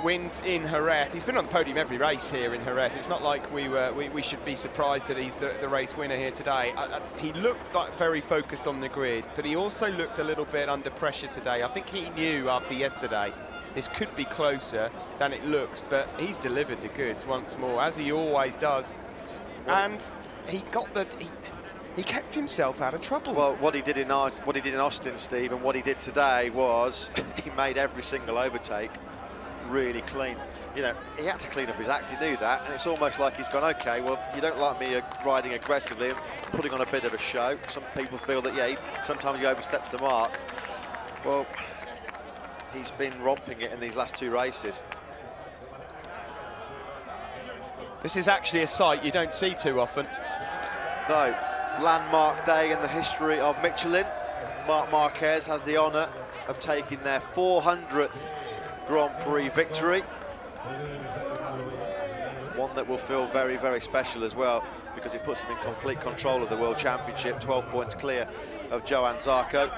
wins in Jerez. He's been on the podium every race here in Jerez. It's not like we should be surprised that he's the race winner here today. He looked like very focused on the grid, but he also looked a little bit under pressure today. I think he knew after yesterday this could be closer than it looks, but he's delivered the goods once more, as he always does. And he got the... He kept himself out of trouble. Well, what he did in Austin, Steve, and what he did today was he made every single overtake really clean. You know, he had to clean up his act, he knew that, and it's almost like he's gone, okay, well, you don't like me riding aggressively and putting on a bit of a show. Some people feel that, yeah, sometimes he oversteps the mark. Well, he's been romping it in these last 2 races. This is actually a sight you don't see too often. No, landmark day in the history of Michelin. Marc Marquez has the honour of taking their 400th Grand Prix victory. One that will feel very, very special as well, because it puts him in complete control of the World Championship, 12 points clear of Johann Zarco.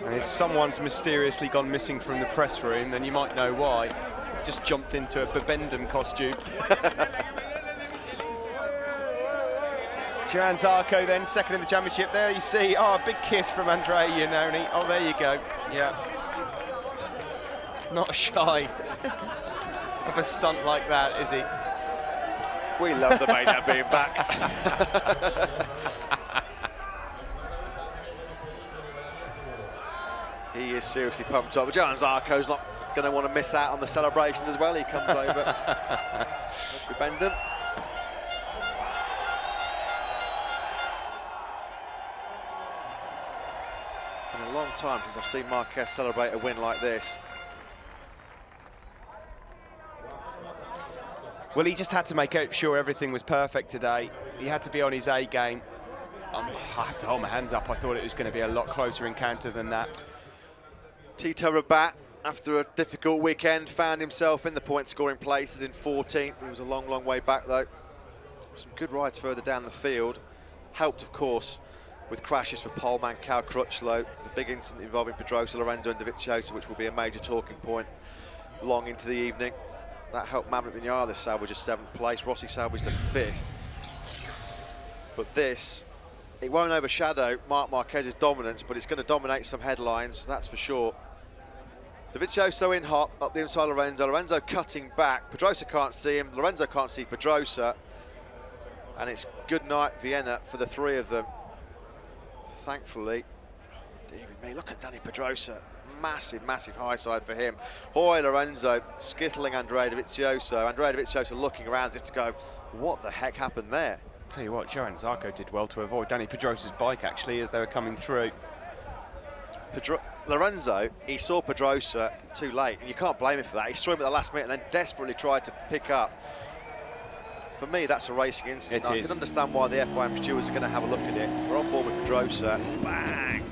And if someone's mysteriously gone missing from the press room, then you might know why. Just jumped into a Bibendum costume. Johann Zarco then, 2nd in the championship. There you see, a big kiss from Andrea Iannone. Oh, there you go, yeah. Not shy of a stunt like that, is he? We love the Maniac being back. He is seriously pumped up. But Johann Zarco's not going to want to miss out on the celebrations as well. He comes over. Bibendum. Been a long time since I've seen Marquez celebrate a win like this. Well, he just had to make sure everything was perfect today. He had to be on his A game. I have to hold my hands up. I thought it was going to be a lot closer encounter than that. Tito Rabat, after a difficult weekend, found himself in the point-scoring places in 14th. He was a long, long way back, though. Some good rides further down the field. Helped, of course, with crashes for poleman Cal Crutchlow, the big incident involving Pedrosa, Lorenzo and Dovizioso, which will be a major talking point long into the evening. That helped Maverick Vinales salvage a 7th place. Rossi salvaged a 5th. But this, it won't overshadow Marc Marquez's dominance, but it's going to dominate some headlines, that's for sure. Dovizioso in hot, up the inside Lorenzo. Lorenzo cutting back. Pedrosa can't see him. Lorenzo can't see Pedrosa. And it's good night Vienna for the 3 of them. Thankfully, dear me, look at Danny Pedrosa. Massive, massive high side for him. Jorge Lorenzo skittling Andrea Dovizioso. Andrea Dovizioso looking around as if to go, what the heck happened there? I'll tell you what, Johann Zarco did well to avoid Danny Pedrosa's bike, actually, as they were coming through. Lorenzo, he saw Pedrosa too late, and you can't blame him for that. He saw him at the last minute and then desperately tried to pick up. For me, that's a racing incident. I can understand why the FIM stewards are going to have a look at it. We're on board with Pedrosa. Bang!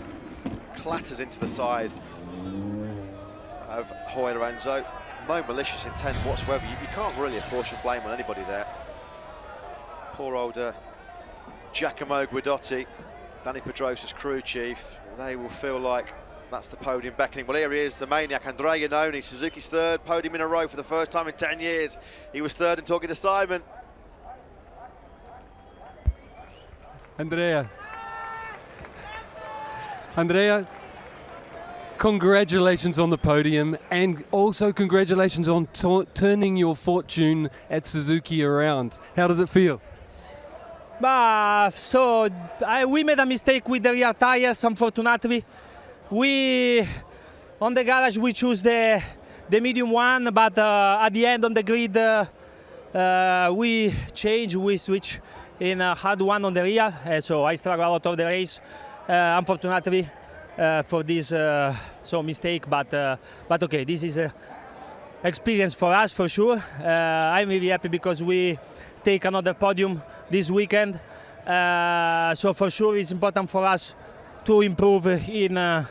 Clatters into the side of Jorge Lorenzo. No malicious intent whatsoever. You can't really apportion blame on anybody there. Poor old Giacomo Guidotti, Danny Pedrosa's crew chief. They will feel like That's the podium beckoning. Well, here he is, the maniac, Andrea Iannone, Suzuki's third podium in a row for the first time in 10 years. He was third and talking to Simon. Andrea, congratulations on the podium, and also congratulations on turning your fortune at Suzuki around. How does it feel? We made a mistake with the rear tires, unfortunately. On the garage we choose the medium one, but at the end on the grid we switch in a hard one on the rear, so I struggle a lot of the race, unfortunately, for this mistake, but okay, this is a experience for us for sure. I'm really happy because we take another podium this weekend, so for sure it's important for us to improve in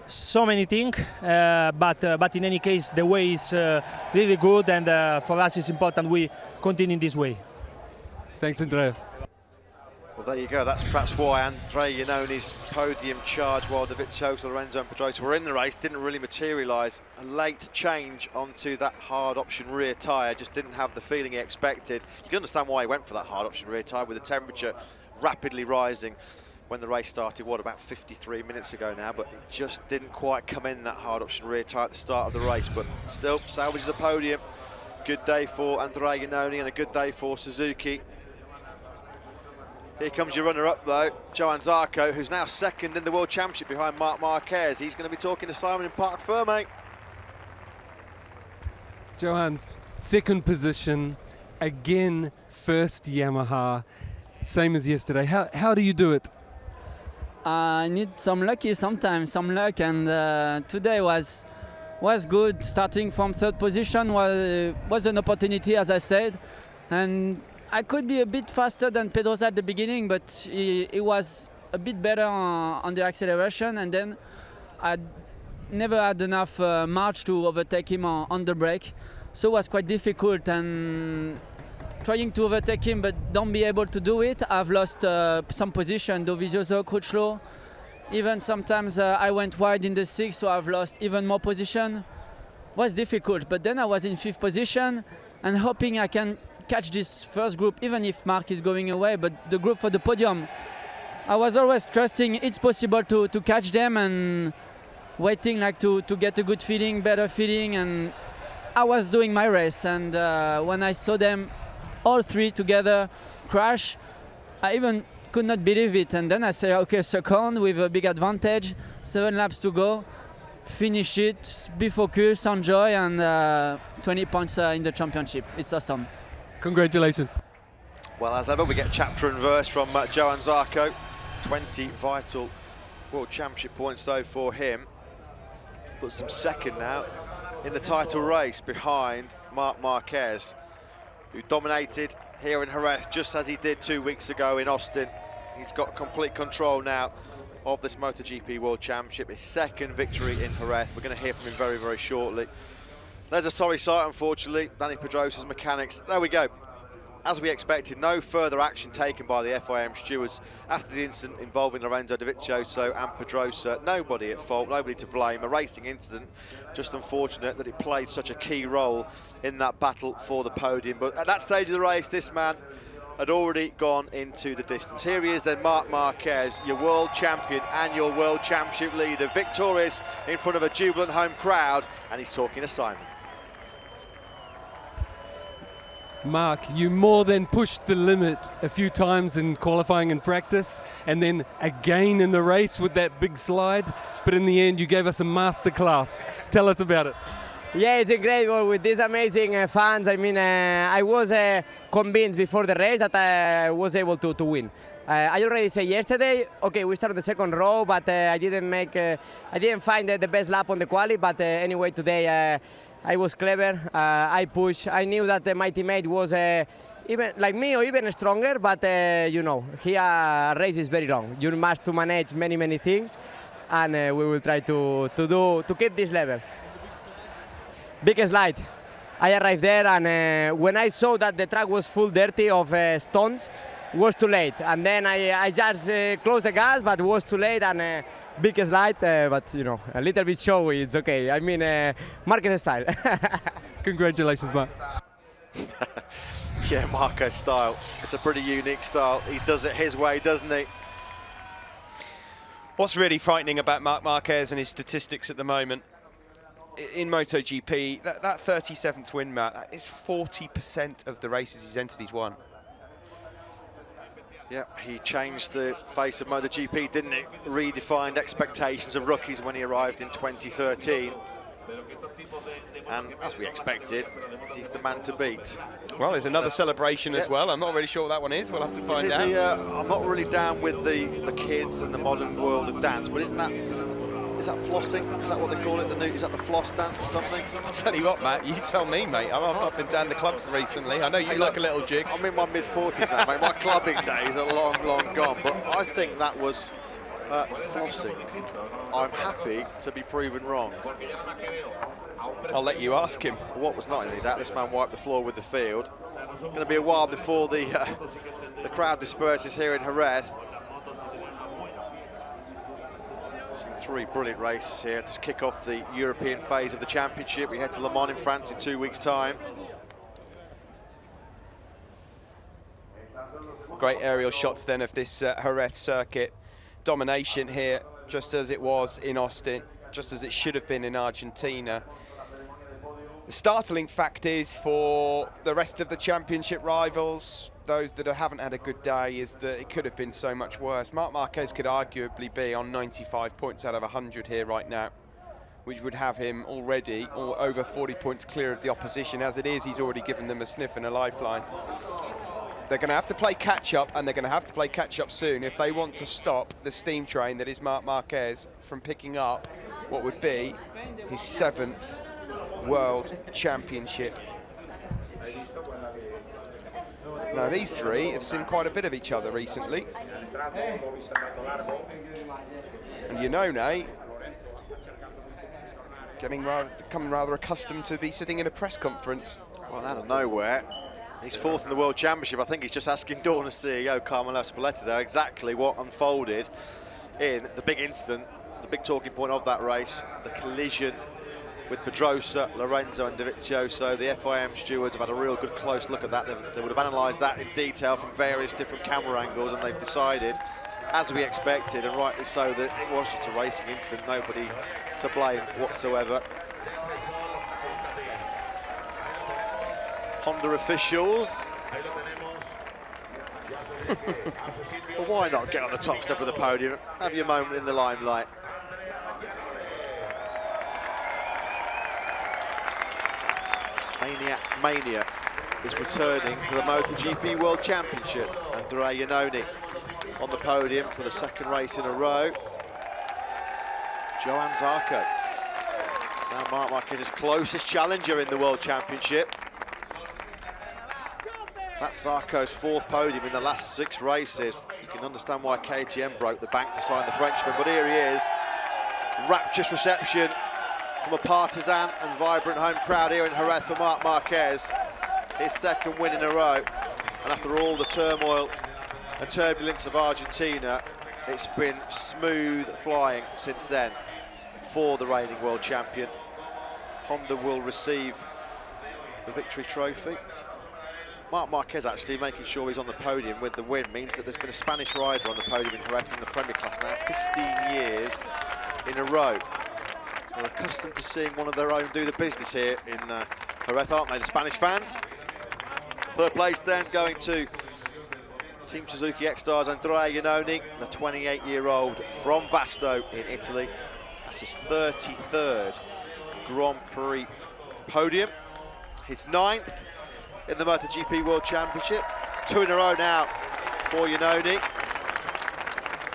so many things, but in any case the way is really good, and for us it's important we continue this way. Thanks, Andrea. Well, there you go. That's perhaps why Andrea Iannone's podium charge, while Dovizioso, Lorenzo and Pedrosa were in the race, didn't really materialise. A late change onto that hard option rear tyre, just didn't have the feeling he expected. You can understand why he went for that hard option rear tyre, with the temperature rapidly rising when the race started, about 53 minutes ago now, but it just didn't quite come in, that hard option rear tyre at the start of the race, but still salvages a podium. Good day for Andrea Iannone and a good day for Suzuki. Here comes your runner-up though, Johann Zarco, who's now second in the World Championship behind Marc Marquez. He's going to be talking to Simon in Parc Ferme. Johann, second position, again first Yamaha, same as yesterday. How do you do it? I need some lucky sometimes, and today was good. Starting from third position was an opportunity, as I said, and I could be a bit faster than Pedrosa at the beginning, but he was a bit better on the acceleration, and then I never had enough march to overtake him on the brake, so it was quite difficult, and trying to overtake him but don't be able to do it. I've lost some position, Dovizioso, Crutchlow. Even sometimes I went wide in the sixth, so I've lost even more position. It was difficult, but then I was in fifth position and hoping I can catch this first group, even if Marc is going away, but the group for the podium. I was always trusting it's possible to catch them and waiting to get a good feeling, better feeling, and I was doing my race, and when I saw them all three together crash, I even could not believe it, and then I say, okay, second with a big advantage, 7 laps to go, finish it, be focused, enjoy, and 20 points in the championship. It's awesome. Congratulations. Well, as ever, we get chapter and verse from Johann Zarco. 20 vital World Championship points, though, for him. Puts him second now in the title race behind Marc Marquez, who dominated here in Jerez just as he did 2 weeks ago in Austin. He's got complete control now of this MotoGP World Championship, his second victory in Jerez. We're going to hear from him very, very shortly. There's a sorry sight, unfortunately, Danny Pedrosa's mechanics. There we go. As we expected, no further action taken by the FIM stewards after the incident involving Lorenzo Dovizioso and Pedrosa. Nobody at fault, nobody to blame. A racing incident, just unfortunate that it played such a key role in that battle for the podium. But at that stage of the race, this man had already gone into the distance. Here he is then, Marc Marquez, your world champion and your world championship leader, victorious in front of a jubilant home crowd, and he's talking to Simon. Marc, you more than pushed the limit a few times in qualifying and practice, and then again in the race with that big slide, but in the end you gave us a masterclass. Tell us about it. Yeah, it's incredible with these amazing fans. I mean, I was convinced before the race that I was able to win. I already said yesterday, okay, we started the second row, but I didn't find the best lap on the quali, but anyway, today I was clever, I pushed. I knew that my teammate was even like me or even stronger, but you know, here race is very long. You must to manage many things, and we will try to keep this level. Big slide. I arrived there, and when I saw that the track was full dirty of stones, it was too late. And then I just closed the gas, but it was too late, and big slide, but you know, a little bit showy, it's okay. I mean, Marquez style. Congratulations, Mark. Yeah, Marquez style. It's a pretty unique style. He does it his way, doesn't he? What's really frightening about Marc Marquez and his statistics at the moment in MotoGP, that 37th win, Matt, that is 40% of the races he's entered, he's won. Yeah, he changed the face of MotoGP, didn't he? Redefined expectations of rookies when he arrived in 2013. And as we expected, he's the man to beat. Well, there's another celebration as well. I'm not really sure what that one is. We'll have to find out. I'm not really down with the kids and the modern world of dance, but is that flossing? Is that what they call it? Is that the floss dance or something? I'll tell you what, Matt, you tell me, mate. I've been down the clubs recently. I know you like a little jig. I'm in my mid-40s now, mate. My clubbing days are long, long gone, but I think that was flossing. I'm happy to be proven wrong. I'll let you ask him. What was not only that, this man wiped the floor with the field. Going to be a while before the crowd disperses here in Jerez. Seen 3 brilliant races here to kick off the European phase of the championship. We head to Le Mans in France in 2 weeks' time. Great aerial shots then of this Jerez circuit. Domination here, just as it was in Austin, just as it should have been in Argentina. The startling fact is for the rest of the championship rivals, those that haven't had a good day, is that it could have been so much worse. Marc Marquez could arguably be on 95 points out of 100 here right now, which would have him already over 40 points clear of the opposition. As it is, he's already given them a sniff and a lifeline. They're going to have to play catch-up, and they're going to have to play catch-up soon if they want to stop the steam train that is Marc Marquez from picking up what would be his 7th World Championship. Now, these 3 have seen quite a bit of each other recently. And Iannone is becoming rather accustomed to be sitting in a press conference. Well, out of nowhere, he's 4th in the World Championship. I think he's just asking Dorna CEO Carmelo Spalletta there exactly what unfolded in the big incident, the big talking point of that race, the collision with Pedrosa, Lorenzo and Dovizioso. The FIM stewards have had a real good close look at that. They would have analysed that in detail from various different camera angles, and they've decided, as we expected, and rightly so, that it was just a racing incident, nobody to blame whatsoever. Honda officials. Well, why not get on the top step of the podium, have your moment in the limelight? Maniac Mania is returning to the MotoGP World Championship. Andrea Iannone on the podium for the 2nd race in a row. Johann Zarco, now Marc Marquez's closest challenger in the World Championship. That's Zarco's 4th podium in the last 6 races. You can understand why KTM broke the bank to sign the Frenchman, but here he is. Rapturous reception from a partisan and vibrant home crowd here in Jerez for Marc Marquez. His 2nd win in a row. And after all the turmoil and turbulence of Argentina, it's been smooth flying since then for the reigning world champion. Honda will receive the victory trophy. Marc Marquez actually making sure he's on the podium with the win means that there's been a Spanish rider on the podium in Jerez in the Premier class now 15 years in a row. We're accustomed to seeing one of their own do the business here in Jerez, aren't they, the Spanish fans? 3rd place then going to Team Suzuki X-Stars Andrea Iannone, the 28-year-old from Vasto in Italy. That's his 33rd Grand Prix podium. His 9th in the MotoGP World Championship. 2 in a row now for Iannone.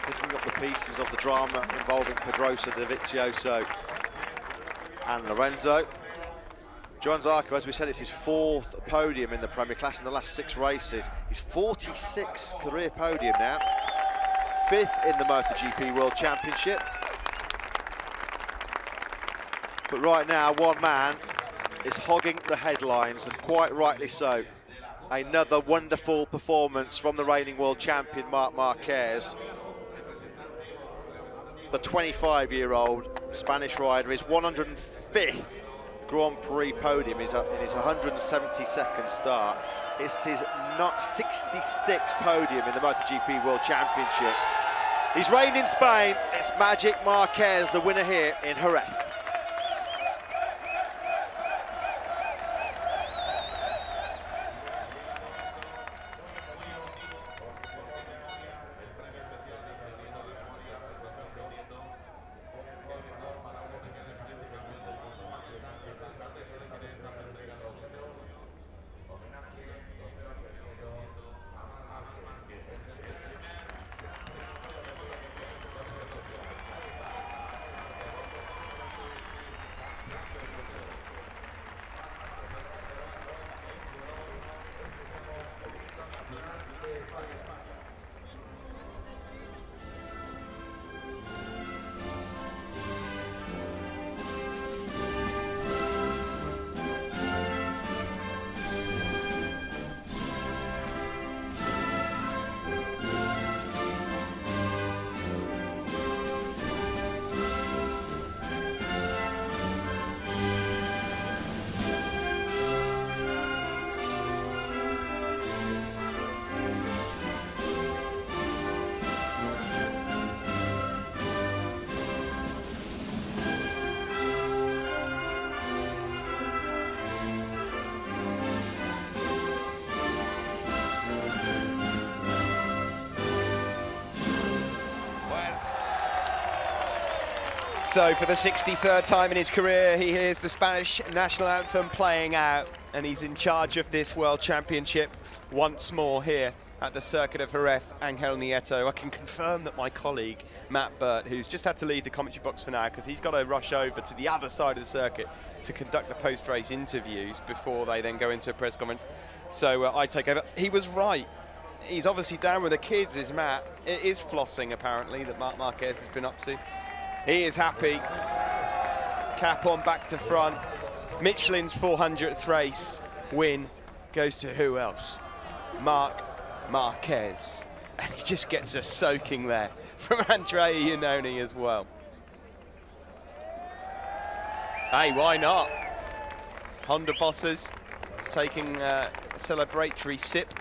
Picking up the pieces of the drama involving Pedrosa, Dovizioso and Lorenzo. Johann Zarco, as we said, it's his 4th podium in the Premier class in the last 6 races. His 46th career podium now. 5th in the MotoGP World Championship. But right now, one man is hogging the headlines, and quite rightly so. Another wonderful performance from the reigning world champion, Marc Marquez. the 25-year-old Spanish rider, his 105th Grand Prix podium in his 172nd start. It's his 66th podium in the MotoGP World Championship. He's reigned in Spain. It's Magic Marquez, the winner here in Jerez. So for the 63rd time in his career, he hears the Spanish national anthem playing out, and he's in charge of this World Championship once more here at the circuit of Jerez, Angel Nieto. I can confirm that my colleague, Matt Burt, who's just had to leave the commentary box for now because he's got to rush over to the other side of the circuit to conduct the post-race interviews before they then go into a press conference. So I take over. He was right. He's obviously down with the kids, is Matt. It is flossing, apparently, that Marc Marquez has been up to. He is happy. Cap on, back to front. Michelin's 400th race win goes to who else? Marc Marquez. And he just gets a soaking there from Andrea Iannone as well. Hey, why not? Honda bosses taking a celebratory sip.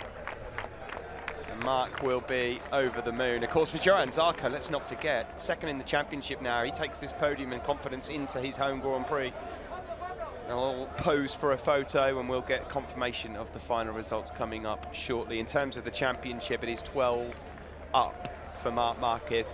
Marc will be over the moon. Of course, for Johann Zarco, let's not forget, second in the championship now. He takes this podium and confidence into his home Grand Prix. I'll pose for a photo and we'll get confirmation of the final results coming up shortly. In terms of the championship, it is 12 up for Marc Marquez.